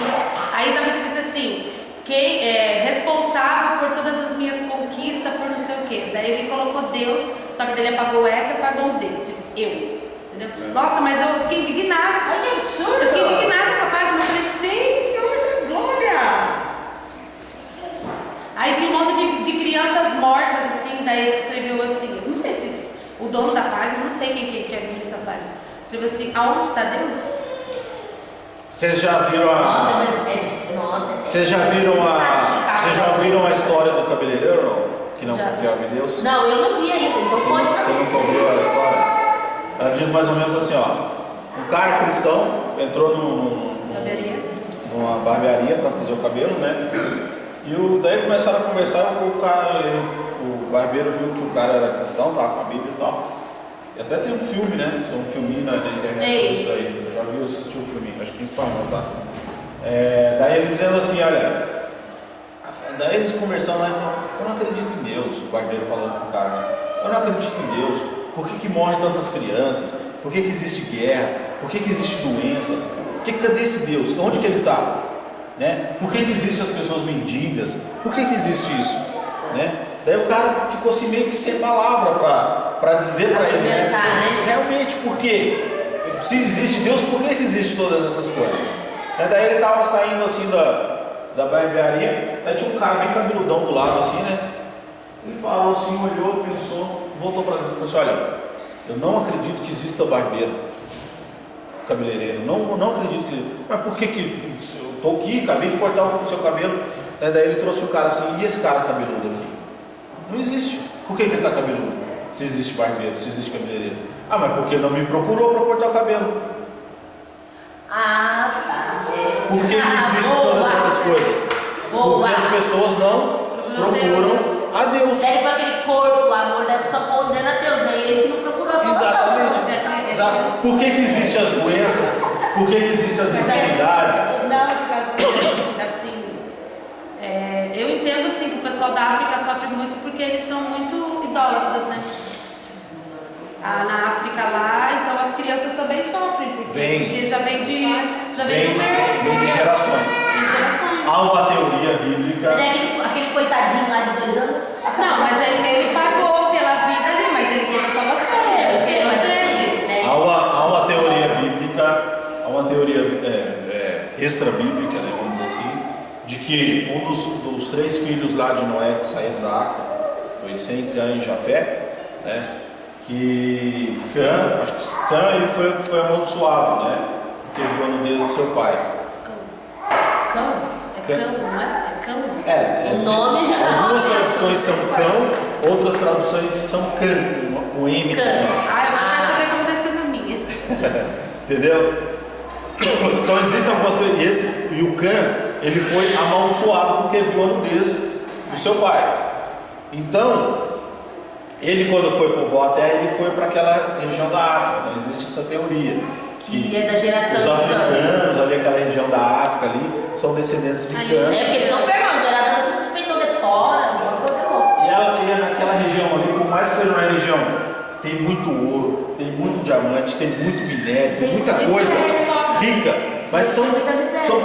Aí estava escrito assim, quem é responsável por todas as minhas conquistas, por não sei o quê. Daí ele colocou Deus, só que daí ele apagou essa e apagou o D, tipo, eu. Entendeu? Nossa, mas eu fiquei indignada. Ai, que absurdo! Eu fiquei indignada com a página, eu falei, Senhor da glória! Aí tinha um monte de crianças mortas, assim, daí ele escreveu assim, não sei se o dono da página, não sei quem que administra essa página, escreveu assim, aonde está Deus? Vocês já viram Vocês já viram a história do cabeleireiro ou não? Que não confiava em Deus? Não, eu não vi ainda, então pode. Você nunca ouviu a história? Ela diz mais ou menos assim, um cara cristão entrou numa barbearia para fazer o cabelo, né? E daí começaram a conversar, o barbeiro viu que o cara era cristão, tava com a Bíblia e tal. E até tem um filme, né? Um filminho na internet sobre isso aí. Eu já vi, assisti o filminho, acho que em espanhol, tá? Daí ele dizendo assim, olha, daí eles conversando lá e falando, eu não acredito em Deus, o barbeiro falando pro cara, né? Eu não acredito em Deus, por que morrem tantas crianças? Por que existe guerra? Por que existe doença? Cadê esse Deus? Onde que ele está? Né? Por que existem as pessoas mendigas? Por que existe isso? Né? Daí o cara ficou assim meio que sem palavra para dizer para ele, né? Realmente, por quê? Se existe Deus, por que existem todas essas coisas? Daí ele estava saindo assim da barbearia, daí tinha um cara bem cabeludão do lado assim, né? Ele parou assim, olhou, pensou, voltou para dentro e falou assim, olha, eu não acredito que exista barbeiro, cabeleireiro, não acredito que... Mas por que eu estou aqui, acabei de cortar o seu cabelo, né? Daí ele trouxe o cara assim, e esse cara cabeludo aqui? Não existe. Por que ele está cabeludo? Se existe barbeiro, se existe cabeleireiro. Mas porque não me procurou para cortar o cabelo. Por que existem todas essas coisas? Porque as pessoas não procuram a Deus. Sério, com aquele corpo lá, amor, deve só condena a Deus, né? Ele que não procurou a salvação. Exatamente. Por que existem as doenças? Por que existem as enfermidades? Não, por causa assim, eu entendo assim que o pessoal da África sofre muito porque eles são muito idólatras, né? Na África lá, então as crianças também sofrem, porque já vem de gerações. Há uma teoria bíblica. Aquele coitadinho lá de 2 anos. Não, mas ele pagou pela vida ali, mas ele teve a salvação. Há uma teoria bíblica, há uma teoria extra-bíblica, né, vamos dizer assim, de que um dos 3 filhos lá de Noé que saíram da arca foi Sem, Cã e Jafé, né, que Cã, acho que Cã ele foi amaldiçoado, né, porque viu a nudez do seu pai. Cão? É cão, não é? É cão? O nome já tá Algumas valendo. traduções são cão, outras traduções são can, com M. Can. Ah, eu quero saber como vai ser na minha. Entendeu? Então existem algumas coisas. E o Cã, ele foi amaldiçoado porque viu a nudez do seu pai. Então, ele quando foi povoar a terra, ele foi para aquela região da África. Então existe essa teoria. Que é da geração Os de Cã. africanos, ali aquela região da África ali, são descendentes de Aí, Cã. É porque eles são permanentes, era dando tudo os peitos de fora, uma coisa louca. E ela tem naquela região ali, por mais que seja uma região, tem muito ouro, tem muito diamante, tem muito minério, tem muita coisa rica, mas são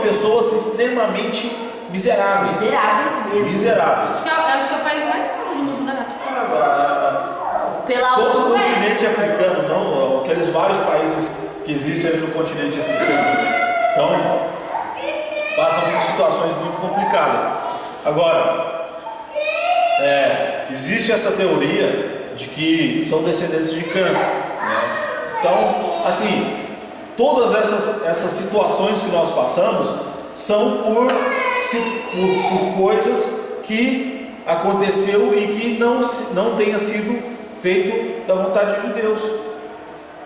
pessoas extremamente miseráveis. Miseráveis mesmo. Miseráveis. Acho que é o país mais caro do mundo, né? Pela Todo o outra. continente africano, não, aqueles vários países que existem ali no continente africano. Então, passam por situações muito complicadas. Agora, existe essa teoria de que são descendentes de Cã, né? Então, assim, todas essas situações que nós passamos são por coisas que aconteceu e que não tenha sido feito da vontade de Deus,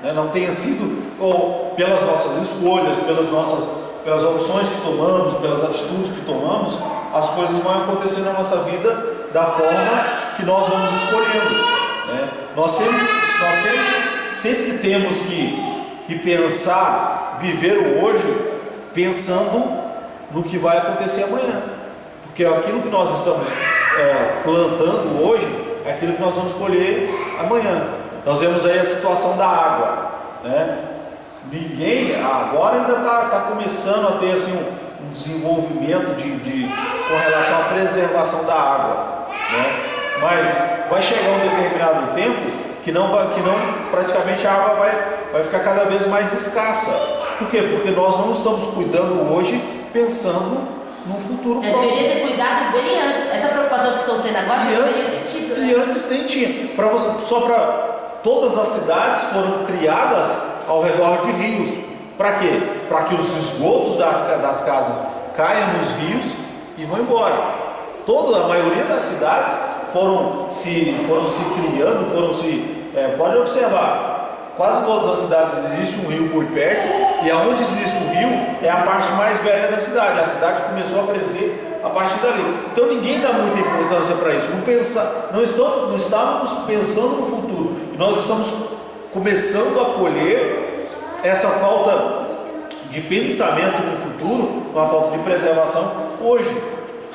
né? Não tenha sido ou pelas nossas escolhas, pelas opções que tomamos, pelas atitudes que tomamos, as coisas vão acontecer na nossa vida da forma que nós vamos escolhendo, né? Nós sempre temos que pensar, viver o hoje pensando no que vai acontecer amanhã, porque aquilo que nós estamos plantando hoje é aquilo que nós vamos colher amanhã. Nós vemos aí a situação da água, né? Ninguém agora ainda está começando a ter assim, um desenvolvimento com relação à preservação da água, né? Mas vai chegar um determinado tempo que praticamente a água vai ficar cada vez mais escassa. Por quê? Porque nós não estamos cuidando hoje pensando no futuro próximo. Deveria ter cuidado bem antes. Essa preocupação que estão tendo agora deveria ter tido. E antes nem tinha. Todas as cidades foram criadas ao redor de rios. Para quê? Para que os esgotos das casas caiam nos rios e vão embora. A maioria das cidades foram se criando, pode observar, quase todas as cidades existe um rio por perto, e aonde existe um rio é a parte mais velha da cidade. A cidade começou a crescer a partir dali. Então ninguém dá muita importância para isso. Não estávamos pensando no futuro. E nós estamos começando a colher essa falta de pensamento no futuro, uma falta de preservação hoje.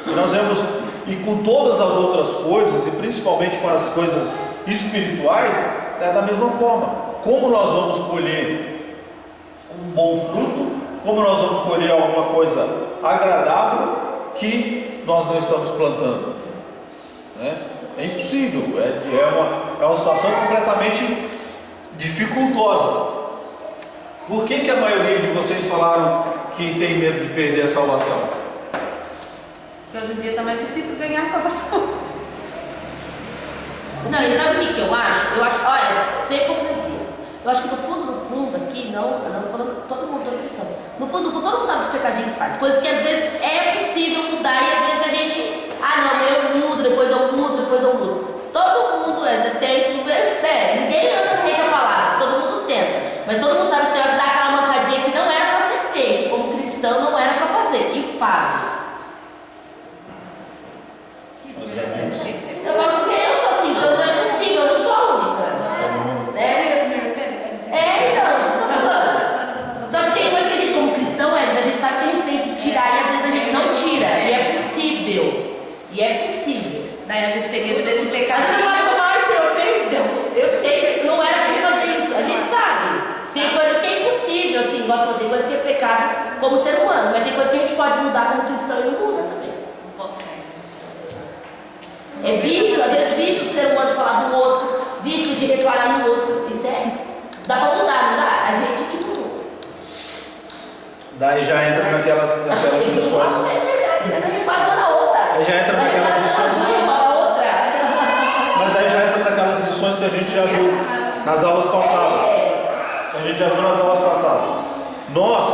E nós vemos, e com todas as outras coisas, e principalmente com as coisas espirituais, é da mesma forma. Como nós vamos colher um bom fruto, como nós vamos colher alguma coisa agradável que nós não estamos plantando, né? É impossível, é uma situação completamente dificultosa. Por que a maioria de vocês falaram que tem medo de perder a salvação? Porque hoje em dia está mais difícil ganhar a salvação. Não, e sabe o que eu acho? Eu acho, olha, sem hipocrisia. Eu acho que no fundo aqui, não falando todo mundo, todo cristão. No fundo, todo mundo sabe os pecadinhos que faz. Coisas que às vezes é possível mudar e às vezes a gente, eu mudo, depois eu mudo. Todo mundo ninguém anda na rede a palavra, todo mundo tenta. Mas todo mundo sabe que tem hora que dá aquela mancadinha que não era para ser feito, como cristão não era para fazer, e faz. Nós já vimos. Eu falo porque eu sou assim, então não é possível, eu não sou a única. Né? Só que tem coisa que a gente, como cristão, a gente sabe que a gente tem que tirar e às vezes a gente não tira. E é possível. Daí a gente tem medo desse Às pecado. vezes eu falo, mas eu perdão. Eu sei que não era pra ele fazer isso. A gente sabe. Tem coisas que é impossível, assim, tem coisas que é pecado como ser humano, mas tem coisas que a gente pode mudar como cristão e não muda também. É vício, às vezes vício do ser humano falar do outro, vício de reparar no outro. Isso dá pra mudar, não dá? A gente que não muda. Daí já entra naquelas lições. Aí já entra naquelas lições. Mas daí já entra naquelas lições que a gente já viu nas aulas passadas. Nós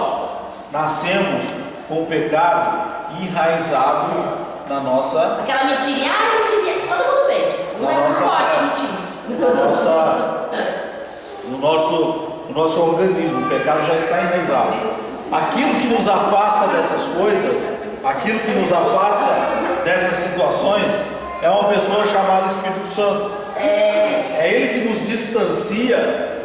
nascemos com o pecado enraizado na nossa. Aquela mentirinha, mentirinha, todo mundo mente. Não é forte, mentira. No nosso organismo, o pecado já está enraizado. Aquilo que nos afasta dessas coisas, aquilo que nos afasta dessas situações, é uma pessoa chamada Espírito Santo. É Ele que nos distancia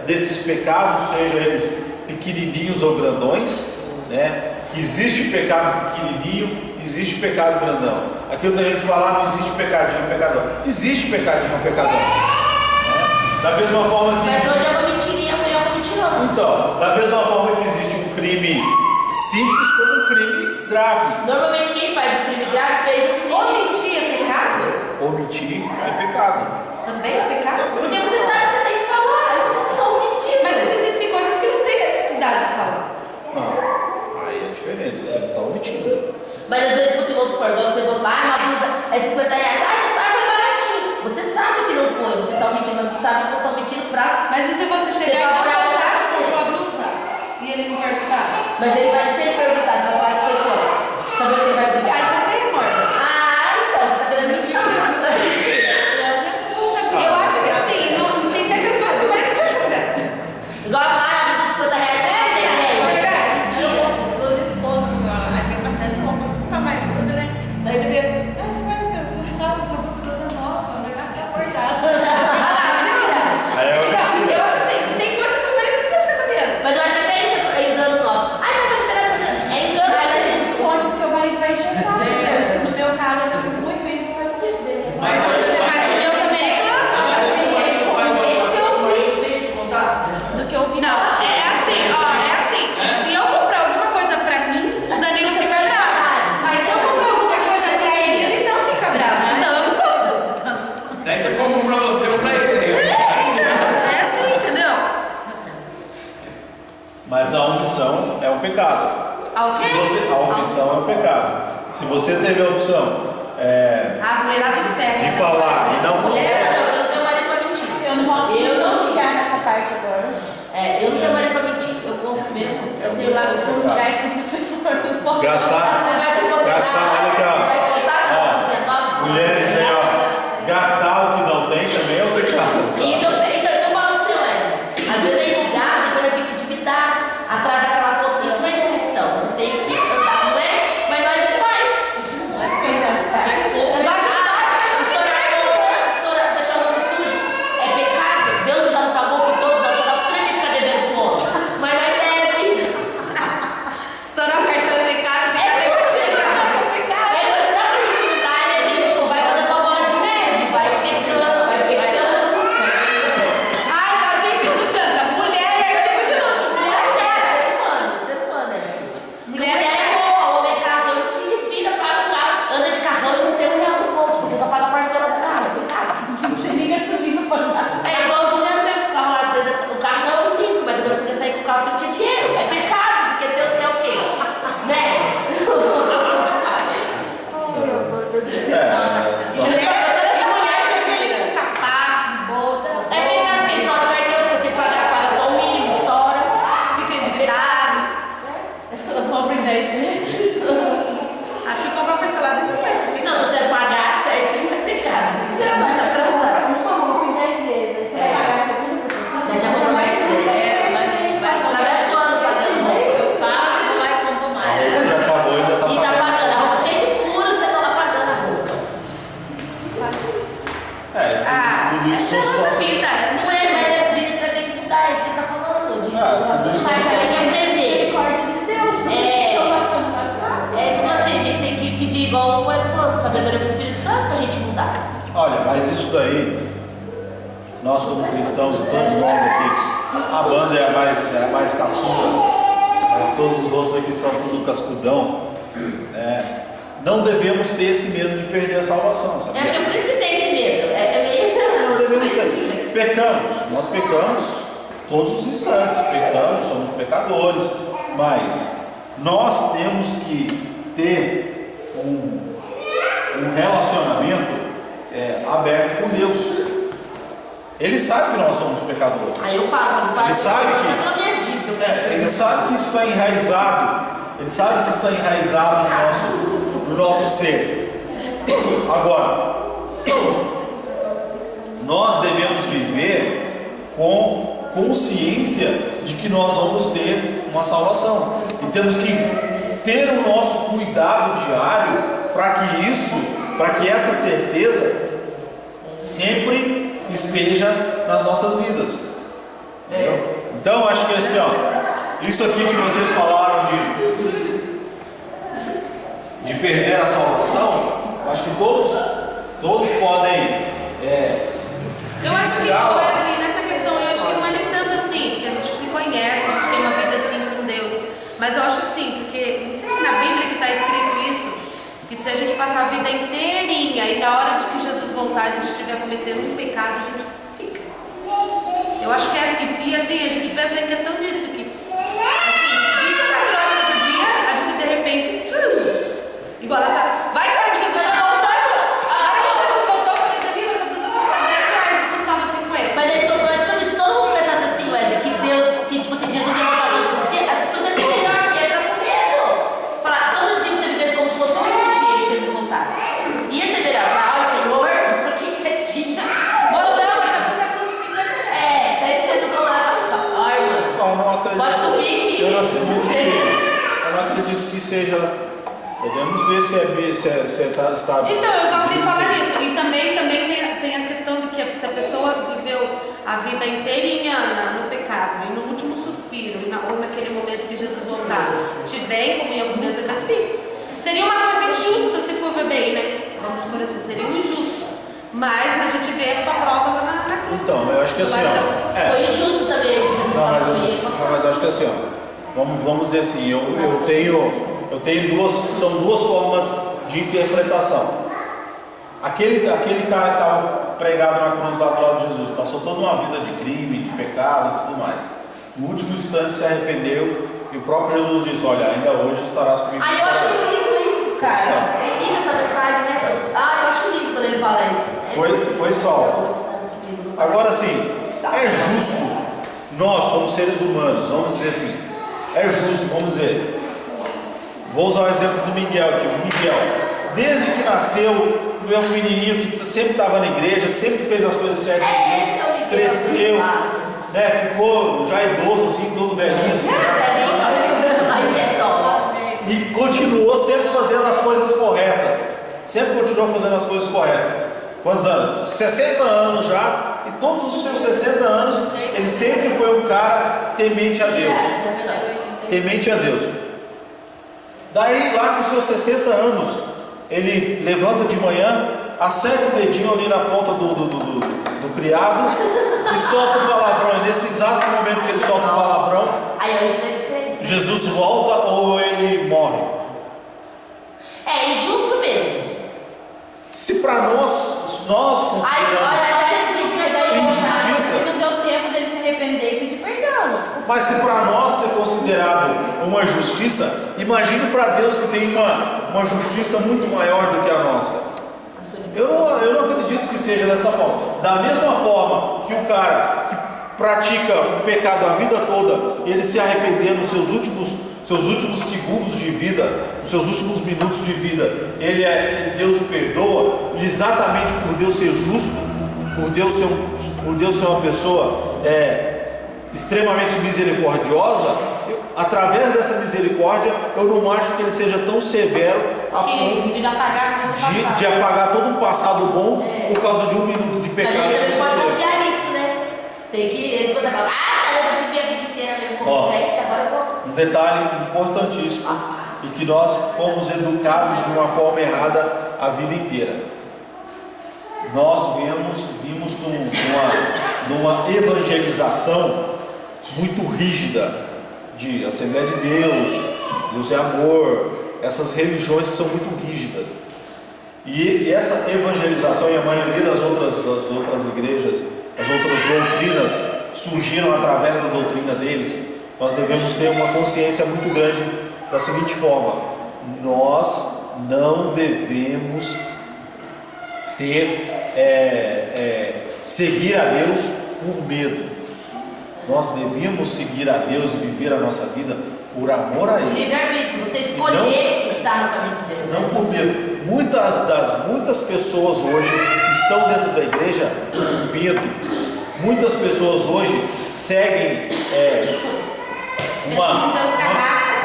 desses pecados, seja eles pequenininhos ou grandões, né? Que existe pecado pequenininho, existe pecado grandão. Aquilo que a gente fala, não existe pecadinho, pecadão. Existe pecadinho, pecadão. Da mesma forma que. Mas hoje é uma mentirinha, amanhã é uma mentirona. Então, da mesma forma que existe um crime simples como um crime grave. Normalmente quem faz o crime grave fez um crime. Omitir é pecado? Omitir é pecado. Também é pecado? Porque você sabe que você tem que falar, você está omitindo. Mas existem coisas que não tem necessidade de falar. Não, aí é diferente, você não está omitindo. Mas às vezes você for lá, uma blusa é 50 reais, foi baratinho. Você sabe que não foi, você está omitindo, mas você sabe que você está omitindo pra. Mas e se você chegar e não perguntar se comprou a blusa? E ele não perguntar? Mas ele vai sempre perguntar, você vai falar que foi qual? Sabe que ele vai brigar? Aí não tem morda. Então, você está querendo mentir. Eu acho que assim, não tem certas coisas que parece que você está fazendo. Igual a blusa de 50 reais, Aí ele vê. Eu acho assim, tem coisas que o marido não precisa ficar sabendo. mas eu acho que até isso é engano nosso. Ai, não, mas é engano. Aí a gente esconde porque o marido vai encher o saco. No meu caso, eu já fiz muito isso por causa disso dele. Mas o meu também é claro. Tem que contar. Do que eu vi. Não, é assim, ó, é assim. Se eu comprar alguma coisa pra mim, o Danilo fica bravo. Mas se eu comprar alguma coisa pra ele não fica bravo. Então eu não conto. Daí você compra um pra você ou pra ele. É assim, entendeu? Mas a omissão é um pecado. Ah, o quê? A omissão é um pecado. Se você teve a opção As mulheradas de pé. de falar e não falar. Eu não tenho marido pra mentir. Eu não posso ficar nessa parte agora. Eu não tenho marido pra mentir. Eu compro mesmo. Eu tenho lá os lugares com o professor. Eu não posso. Gastar, olha aqui, ó. Mulheres aí, ó. Gastar o que não tem também é um pecado. Isso eu falo pro seu Wesley. Às vezes a gente gasta quando fica endividado, atrás daquela conta. Isso não é cristão. Você tem que andar, não é? Mas nós faz. Estourar, deixar o nome sujo. É pecado. Deus já não pagou por todos nós. Por que ele fica devendo pro homem? Mas nós deve. Estourar o cartão é pecado, fica bem contigo. É pecado. Aí você dá pra gente mudar e a gente vai fazendo uma bola de neve. Vai pecando, vai pecando. Ai, não, gente, não adianta. Mulher é artigo de luxo. Mulher é. Ser humano, é assim. Mulher é boa, homem é carro, eu se vira, paga o carro, anda de carrão e não tem um real no bolso, porque só paga a parcela do carro, tem carro. É igual o Juliano mesmo, o carro lá preto, o carro não é um limpo, mas também não podia sair com o carro porque tinha dinheiro. É pecado, porque Deus quer o quê? Né? E mulher já é feliz com sapato, bolsa. É pecado porque estoura o cartão, porque você paga só o mínimo, estoura. Fica endividado. Eu compro em 10 vezes. Aqui compra parcelado e não faz. Não, se você pagar certinho, é pecado. Não vai se atrasar. Uma roupa em 10 vezes. Aí você vai pagar a segunda pessoa. Já comprou mais vezes. Atravessa o ano pagando roupa. A roupa já acabou e ainda tá E tá pagando. pagando a roupa cheia de furos, você tá lá pagando a roupa. Tudo isso são Essa é a nossa situações. vida. Não é, mas é vida que vai ter que mudar, é isso que ele tá falando. tudo isso Mas a gente tem que aprender. Misericórdia de Deus. Por isso que eu tô ficando pra trás. É isso que assim, a gente tem que pedir igual o Wes falou, sabedoria do Espírito Santo pra gente mudar. Olha, mas isso daí, nós como cristãos e todos nós aqui, a banda é a mais caçula, mas todos os outros aqui são tudo cascudão. Não devemos ter esse medo de perder a salvação, Eu sabe? acho que é por isso que tem esse medo. Não devemos ter. Pecamos, nós pecamos todos os instantes, pecamos, somos pecadores, mas nós temos que ter um relacionamento aberto com Deus. Ele sabe que nós somos pecadores. Aí eu falo, Ele sabe que- pelas minhas dívidas. Ele sabe que isso está enraizado. Ele sabe que isso está enraizado no nosso ser. Agora, nós devemos viver com consciência de que nós vamos ter uma salvação. E temos que ter o nosso cuidado diário para que essa certeza sempre esteja nas nossas vidas. Entendeu? Então, acho que assim, isso aqui que vocês falaram de perder a salvação, acho que todos podem. Eu acho que, Wesley, nessa questão, eu acho que não é nem tanto assim, porque a gente se conhece, a gente tem uma vida assim com Deus. Mas eu acho assim, porque não sei se na Bíblia que está escrito isso, que se a gente passar a vida inteirinha e na hora de que Jesus voltar a gente estiver cometendo um pecado, a gente fica. Eu acho que e assim, a gente pensa em questão disso, que assim, 24 horas do dia, a gente de repente, igual essa, vai cara que Jesus está voltando, a hora que Jesus voltou, eu falei, Danilo, essa blusa custava 10 reais, custava 50. Mas tipo assim, se todo mundo pensasse assim, Wesley, que Deus, que tipo assim, Jesus ia voltar todos os dias, as pessoas iam ser melhor, porque ia ficar com medo. Falar, todo dia você vivesse como se fosse um dia que Jesus voltasse. Ia ser melhor, falar, ó Senhor, eu tô aqui quietinha. Moção, essa blusa custa 50 reais. Daí se Jesus voltar, ó irmã, Eu não acredito. pode subir aqui. Eu não acredito que seja. Podemos ver se está. Então, eu já ouvi falar nisso. E também tem a questão de que se a pessoa viveu a vida inteirinha no pecado, e no último suspiro, ou naquele momento que Jesus voltar, tiver em comunhão com Deus, ele vai subir. Seria uma coisa injusta se for ver bem, né? Vamos supor assim, seria um injusto. Mas a gente vê a prova lá na cruz. Então, eu acho que assim, Foi injusto também o que Jesus Não, passou. mas eu acho que assim, vamos dizer assim, eu tenho são duas formas de interpretação. Aquele cara que estava pregado na cruz lá do lado de Jesus, passou toda uma vida de crime, de pecado e tudo mais. No último instante se arrependeu e o próprio Jesus disse, olha, ainda hoje estarás comigo. Eu acho lindo isso, cara. É linda essa mensagem, né? Eu acho lindo quando ele fala isso. Foi salvo. Agora sim, é justo nós como seres humanos, vamos dizer assim, é justo, vamos dizer, vou usar o exemplo do Miguel aqui. O Miguel, desde que nasceu, é um menininho que sempre estava na igreja, sempre fez as coisas certas, cresceu, né, ficou já idoso assim, todo velhinho assim, e continuou sempre fazendo as coisas corretas, sempre continuou fazendo as coisas corretas. Quantos anos? 60 anos já, e todos os seus 60 anos ele sempre foi um cara temente a Deus. Temente a Deus. Daí lá com seus 60 anos, ele levanta de manhã, acerta o dedinho ali na ponta do criado e solta um palavrão. E nesse exato momento que ele solta um palavrão, Jesus volta ou ele morre. É injusto mesmo. Se para nós consideramos injustiça, E não deu tempo dele se arrepender e pedir perdão. mas se para nós é considerado uma justiça, imagine para Deus que tem uma justiça muito maior do que a nossa. Eu não acredito que seja dessa forma. Da mesma forma que o cara que pratica um pecado a vida toda, ele se arrepender nos seus últimos segundos de vida, nos seus últimos minutos de vida, Deus o perdoa, exatamente por Deus ser justo, por Deus ser uma pessoa extremamente misericordiosa. Através dessa misericórdia, eu não acho que ele seja tão severo a ponto de apagar todo um passado bom por causa de um minuto de pecado. Mas a gente que também você pode teve. confiar nisso, né? Tem que, eles vão falar, eu já vivi a vida inteira mesmo como crente, agora eu vou. Um detalhe importantíssimo, e que nós fomos educados de uma forma errada a vida inteira. Nós vimos numa evangelização muito rígida de Assembleia de Deus é Amor, essas religiões que são muito rígidas. E essa evangelização e a maioria das outras igrejas, as outras doutrinas surgiram através da doutrina deles. Nós devemos ter uma consciência muito grande da seguinte forma: nós não devemos seguir a Deus por medo. Nós devíamos seguir a Deus e viver a nossa vida por amor a Ele. Livre-arbítrio, você escolher estar no caminho de Deus. Não por medo. Muitas pessoas hoje estão dentro da igreja por medo. Muitas pessoas hoje seguem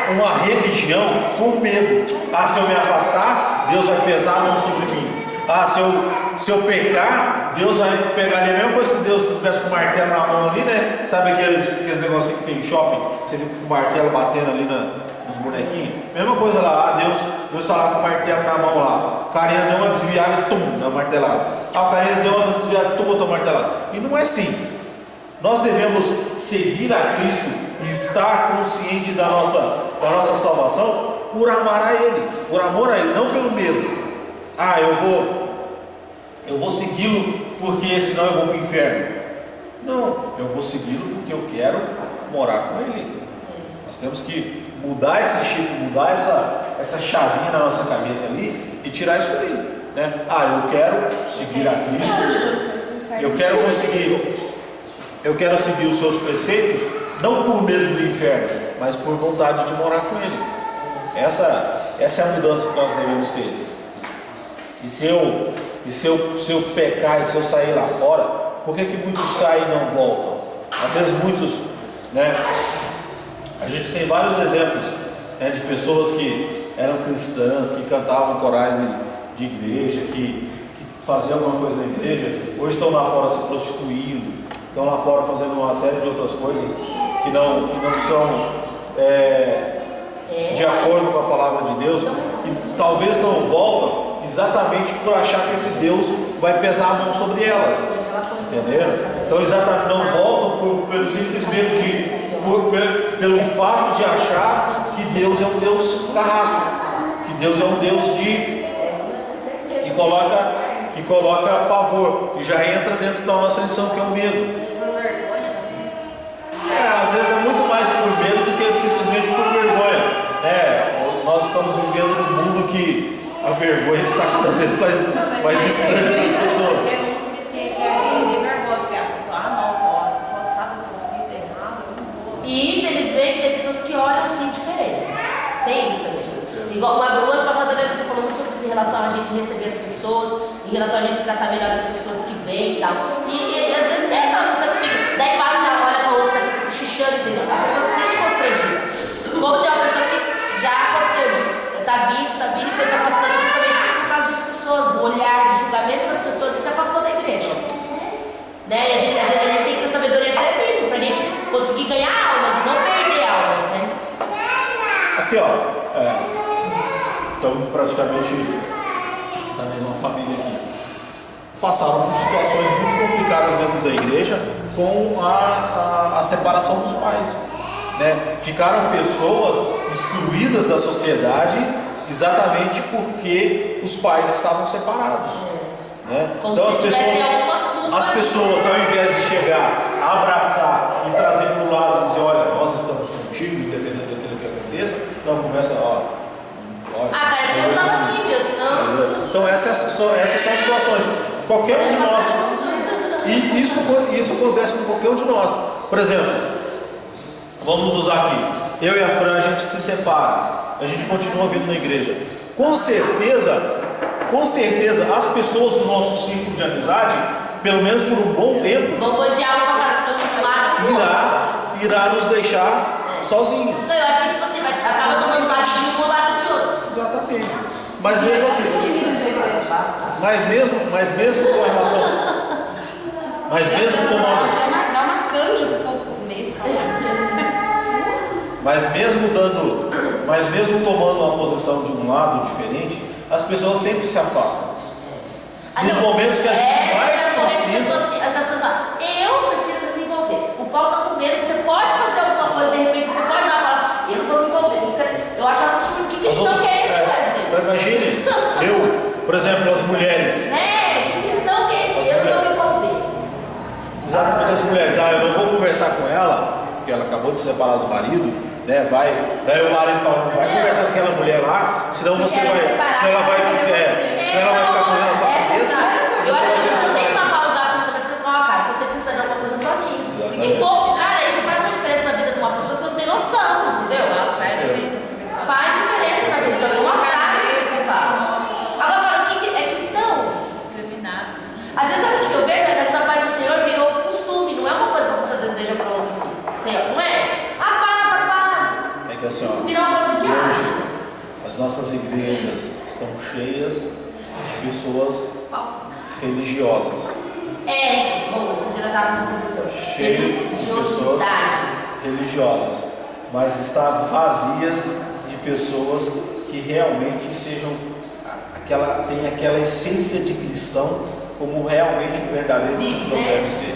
uma religião por medo. Se eu me afastar, Deus vai pesar a mão sobre mim. Se eu pecar, Deus vai pegar ali. A mesma coisa que Deus tivesse com o martelo na mão ali, né? Sabe aqueles negocinhos que tem em shopping? Você fica com o martelo batendo ali nos bonequinhos? Mesma coisa lá. Deus está lá com o martelo na mão lá. O carinha deu uma desviada, na martelada. O carinha deu uma desviada, outra martelada. E não é assim. Nós devemos seguir a Cristo e estar consciente da nossa salvação por amar a Ele. Por amor a Ele, não pelo medo. Eu vou segui-lo porque senão eu vou para o inferno. Não, eu vou segui-lo porque eu quero morar com Ele. Nós temos que mudar esse chip, mudar essa chavinha na nossa cabeça ali e tirar isso daí, né? Eu quero seguir a Cristo, eu quero seguir os seus preceitos, não por medo do inferno, mas por vontade de morar com Ele. Essa é a mudança que nós devemos ter. E se eu pecar e se eu sair lá fora, por que muitos saem e não voltam? Às vezes muitos, né? A gente tem vários exemplos, né, de pessoas que eram cristãs, que cantavam corais de igreja, que faziam alguma coisa na igreja, hoje estão lá fora se prostituindo, estão lá fora fazendo uma série de outras coisas que não são de acordo com a palavra de Deus, e talvez não voltam exatamente por achar que esse Deus vai pesar a mão sobre elas, entenderam? Então exatamente não voltam pelo simplesmente pelo fato de achar que Deus é um Deus carrasco, que Deus é um Deus que coloca pavor, e já entra dentro da nossa lição, que é o medo. Às vezes é muito mais por medo do que simplesmente por vergonha. Nós estamos vivendo num mundo que a vergonha está cada vez mais distante das pessoas. E infelizmente tem pessoas que olham assim diferentes. Tem isso também. Igual o ano passado, eu lembro que você falou muito sobre isso em relação a gente receber as pessoas, em relação a gente tratar melhor as pessoas que vêm e tal. E às vezes tem aquela pessoa que fica, daí passa e olha para outra, fica xixando, entendeu? A pessoa se sente constrangida. Como tem uma pessoa que já aconteceu, tá vindo, foi se afastando justamente por causa das pessoas, do olhar, do julgamento das pessoas, e se afastou da igreja. Né? E às vezes a gente tem que ter sabedoria até nisso, pra gente conseguir ganhar almas e não perder almas, né? Aqui, estamos praticamente da mesma família aqui. Passaram por situações muito complicadas dentro da igreja com a separação dos pais, né? Ficaram pessoas excluídas da sociedade exatamente porque os pais estavam separados, né? Então as pessoas, ao invés de chegar, abraçar e trazer para o lado e dizer, olha, nós estamos contigo, independente daquilo que aconteça, então começa, cara, eu não estava aqui, meu, senão... Então essas são as situações. Qualquer um de nós, e isso acontece com qualquer um de nós. Por exemplo, vamos usar aqui, eu e a Fran, a gente se separa, a gente continua vindo na igreja. Com certeza, as pessoas do nosso ciclo de amizade, pelo menos por um bom tempo, vão odiar uma para todo lado. Irá nos deixar sozinhos. Então, eu acho que tipo assim, acaba tomando lado de um ou lado de outro. Exatamente. Mas mesmo assim, mas mesmo com relação, mas mesmo tomando, dá uma canja pro povo comer. mas mesmo tomando uma posição de um lado diferente, as pessoas sempre se afastam. Nos momentos que a gente mais precisa. Eu prefiro não me envolver. O Paulo está com medo, você pode fazer alguma coisa, de repente você pode dar uma palavra, eu não vou me envolver. Eu acho absurdo. Que cristão que é esse, Wesley? Imagine, por exemplo, as mulheres. Que cristão que é esse? Eu não vou me envolver. Exatamente, as mulheres. Eu não vou conversar com ela, porque ela acabou de se separar do marido, né? Daí o marido fala, não vai conversar com aquela mulher lá, senão você vai, senão ela vai ficar fazendo a sua cabeça. Eu acho que você não tem que lavar o lugar pra pessoa que tomar uma casa. Se você precisa de alguma coisa, eu tô aqui. Porque, pô, cara, isso faz uma diferença na vida de uma pessoa que não tem noção, entendeu? Faz diferença na vida de alguém. Uma frase que você fala. Agora fala, o que é cristão? Às vezes sabe o que eu vejo? É que essa paz do Senhor virou costume, não é uma coisa que a pessoa deseja para o si. Não é? A paz. É que assim, ó, Virou uma coisa diária. hoje as nossas igrejas estão cheias de pessoas religiosas. Bom, você já estava nessa pessoa. Cheio de pessoas religiosas, mas está vazias de pessoas que realmente sejam tem aquela essência de cristão como realmente o verdadeiro cristão deve ser.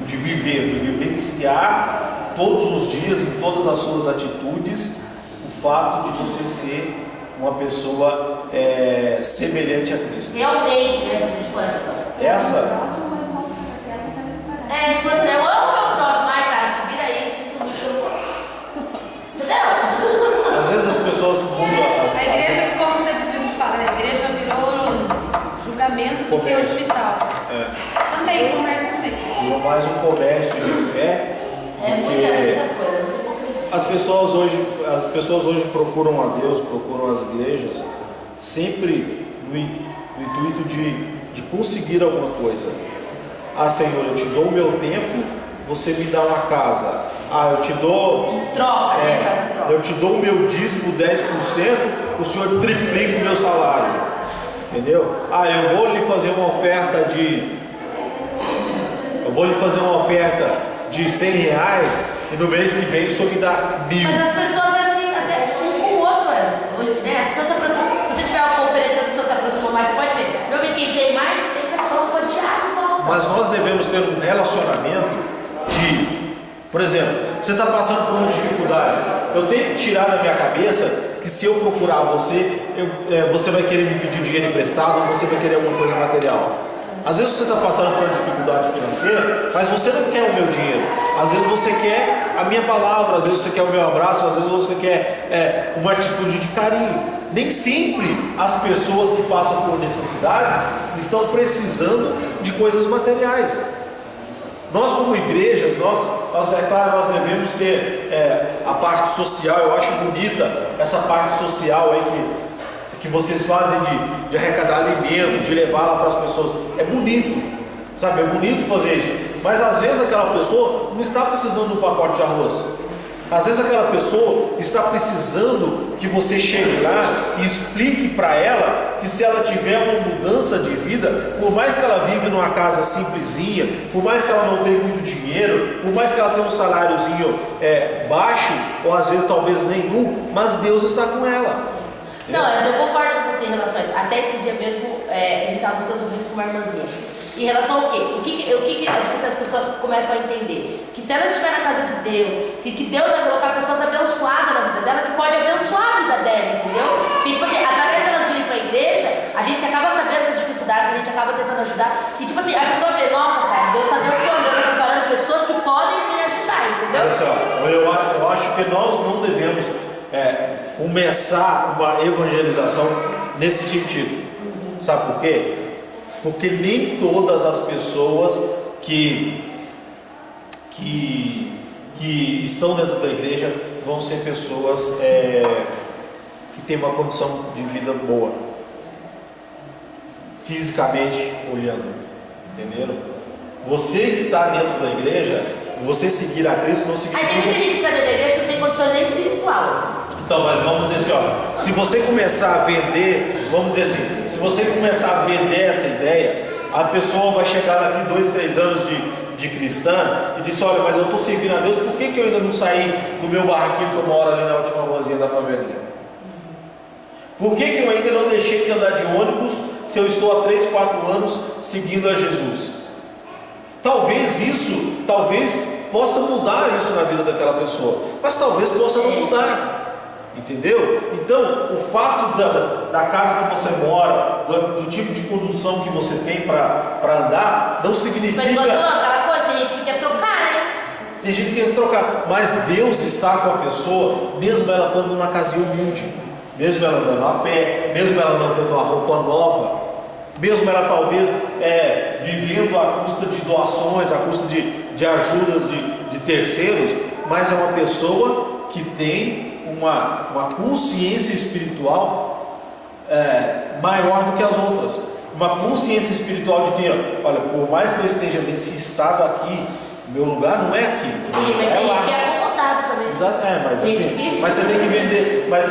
De vivenciar todos os dias, em todas as suas atitudes, o fato de você ser uma pessoa semelhante a Cristo. Realmente, né, de coração. Essa tipo assim, eu amo meu próximo, ai cara, se vira aí, 5 minutos. Entendeu? às vezes as pessoas mudam A igreja, como sempre fala, a igreja virou julgamento do que hospital. Também, comércio também. Virou mais um comércio de fé. Muita coisa, muita hipocrisia. As pessoas hoje procuram a Deus, procuram as igrejas, sempre no intuito de conseguir alguma coisa. Ah, Senhor, eu te dou o meu tempo, você me dá uma casa. Ah, eu te dou. Em troca, né? Eu te dou o meu dízimo 10%, o Senhor triplica o meu salário. Entendeu? Ah, eu vou lhe fazer uma oferta de. Eu vou lhe fazer uma oferta de R$100 e no mês que vem o Senhor me dá 1.000. Mas as pessoas assim, até um com o outro, hoje, né? As pessoas se aproximam. Se você tiver uma conferência, as pessoas se aproximam mais, você pode ver. Normalmente quem tem mais, tem pessoas com diário em volta. Mas nós devemos ter um relacionamento de, por exemplo, você está passando por uma dificuldade. Eu tenho que tirar da minha cabeça que se eu procurar você, você vai querer me pedir dinheiro emprestado ou você vai querer alguma coisa material. Às vezes você está passando por uma dificuldade financeira, mas você não quer o meu dinheiro. Às vezes você quer a minha palavra, às vezes você quer o meu abraço, às vezes você quer uma atitude de carinho. Nem sempre as pessoas que passam por necessidades estão precisando de coisas materiais. Nós como igrejas, é claro, nós devemos ter a parte social. Eu acho bonita essa parte social aí que vocês fazem de arrecadar alimento, de levar lá para as pessoas. É bonito, sabe? É bonito fazer isso. Mas às vezes aquela pessoa não está precisando de um pacote de arroz. Às vezes aquela pessoa está precisando que você chegue lá e explique para ela que se ela tiver uma mudança de vida, por mais que ela vive numa casa simplesinha, por mais que ela não tenha muito dinheiro, por mais que ela tenha um saláriozinho baixo, ou às vezes talvez nenhum, mas Deus está com ela. Não, eu concordo com você em relação a isso. Até esses dias mesmo, ele estava nos Estados Unidos com uma irmãzinha. Em relação ao quê? O que as pessoas começam a entender? Que se elas estiverem na casa de Deus, que Deus vai colocar pessoas abençoadas na vida dela, que pode abençoar a vida dela, entendeu? Porque, tipo assim, através delas virem para a igreja, a gente acaba sabendo das dificuldades, a gente acaba tentando ajudar. E, tipo assim, a pessoa vê, nossa, cara, Deus está abençoando, Deus está preparando pessoas que podem me ajudar, entendeu? Olha só, eu acho que nós não devemos começar uma evangelização nesse sentido. Sabe por quê? Porque nem todas as pessoas que estão dentro da igreja vão ser pessoas que têm uma condição de vida boa, fisicamente olhando, entenderam? Você estar dentro da igreja, você seguir a Cristo não significa... Mas tem muita gente que está dentro da igreja que não tem condições nem espirituais. Então, mas vamos dizer assim, ó, se você começar a vender, vamos dizer assim, se você começar a vender essa ideia, a pessoa vai chegar daqui 2, 3 anos de cristã e diz, olha, mas eu estou servindo a Deus, por que eu ainda não saí do meu barraquinho que eu moro ali na última ruazinha da favelinha? Por que eu ainda não deixei de andar de ônibus se eu estou há 3, 4 anos seguindo a Jesus? Talvez possa mudar isso na vida daquela pessoa, mas talvez possa não mudar. Entendeu? Então, o fato da casa que você mora, do tipo de condução que você tem para andar, não significa... Mas quando aquela coisa, tem gente que quer trocar, né? Tem gente que quer trocar, mas Deus está com a pessoa, mesmo ela estando numa casinha humilde, mesmo ela andando a pé, mesmo ela não tendo uma roupa nova, mesmo ela talvez vivendo à custa de doações, à custa de ajudas de terceiros, mas é uma pessoa que tem uma consciência espiritual maior do que as outras, uma consciência espiritual de que, olha, por mais que eu esteja nesse estado aqui, meu lugar não é aqui, Mas é tem lá. que é acomodado também. Exato, mas assim, mas você tem que vender, mas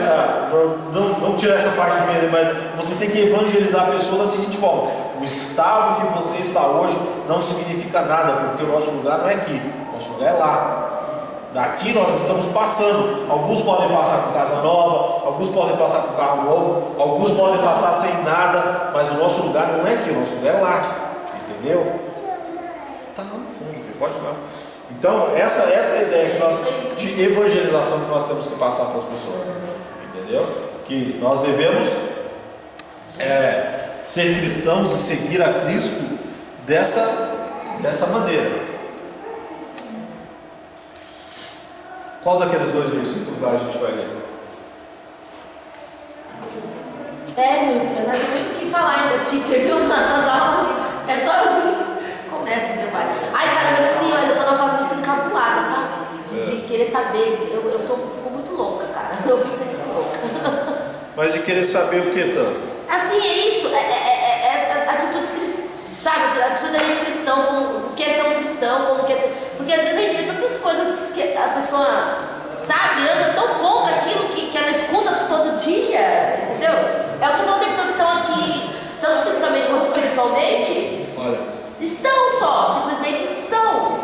não tirar essa parte de vender, mas você tem que evangelizar a pessoa da seguinte forma: o estado que você está hoje não significa nada, porque o nosso lugar não é aqui, o nosso lugar é lá. Daqui nós estamos passando. Alguns podem passar com casa nova, alguns podem passar com carro novo, alguns podem passar sem nada, mas o nosso lugar não é aqui, o nosso lugar é lá. Entendeu? Está lá no fundo, filho, pode não. Então, essa é a ideia de evangelização que nós temos que passar para as pessoas. Entendeu? Que nós devemos ser cristãos e seguir a Cristo dessa maneira. Qual daqueles dois versículos lá a gente vai ler? Eu não tenho muito o que falar ainda, teacher, viu? Nessas aulas é só eu começa, meu pai. Ai, cara, mas assim, eu tô numa fase muito encabulada, sabe? De querer saber. Eu fico muito louca, cara. Eu fico muito louca. Mas de querer saber o que tanto? Assim, é isso. Atitudes cristãs, sabe? Atitude da gente cristão, como o que é ser um cristão, como que é ser. Porque às vezes a gente vê tantas coisas que a pessoa, sabe, anda tão contra aquilo que ela escuta todo dia, entendeu? É o que você falou, tem pessoas que estão aqui, tanto fisicamente quanto espiritualmente. Olha. Estão só, simplesmente estão.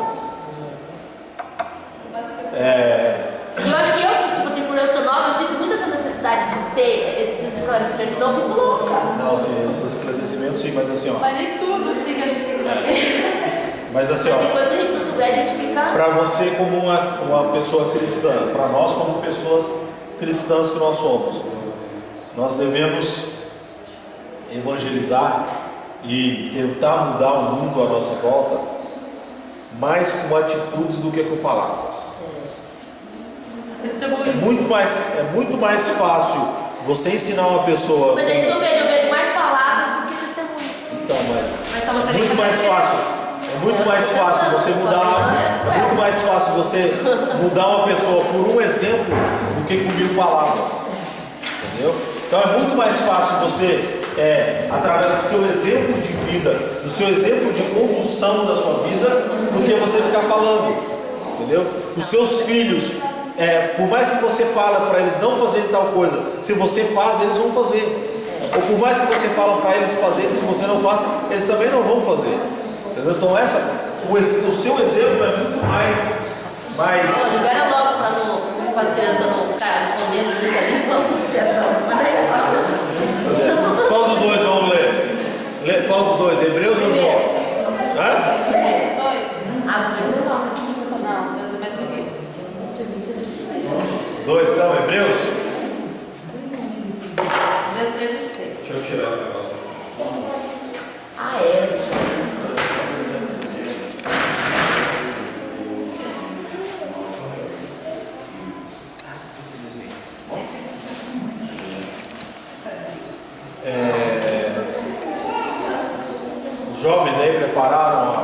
E eu acho que tipo assim, por eu ser nova, eu sinto muito essa necessidade de ter esses esclarecimentos, senão eu fico louca. Não, sim, esses esclarecimentos sim, mas assim, ó. Mas nem tudo tem que a gente tem que saber. Mas assim, Mas tem ó. coisa que a gente não souber, a gente fica. Para você como uma pessoa cristã, para nós como pessoas cristãs que nós somos, nós devemos evangelizar e tentar mudar o mundo à nossa volta mais com atitudes do que com palavras. É muito mais fácil você ensinar uma pessoa. Mas aí eu vejo mais palavras do que testemunhos. Então, mas então você é tem muito que mais fazer fácil. É muito mais fácil você mudar. É muito mais fácil você mudar uma pessoa por um exemplo do que com 1000 palavras. Entendeu? Então é muito mais fácil você, através do seu exemplo de vida, do seu exemplo de condução da sua vida, do que você ficar falando. Entendeu? Os seus filhos, por mais que você fale para eles não fazerem tal coisa, se você faz, eles vão fazer. Ou por mais que você fale para eles fazerem, se você não faz, eles também não vão fazer. Entendeu? Então o seu exemplo é muito mais. Libera logo para as crianças não ficarem escondendo muito ali, vamos Qual dos dois vamos ler? Qual dos dois? Hebreus ou João? Dois. Não, Deus é mais bonito. Dois, então, Hebreus? Deus 13 e 6. Deixa eu tirar esse negócio aqui. Os jovens aí prepararam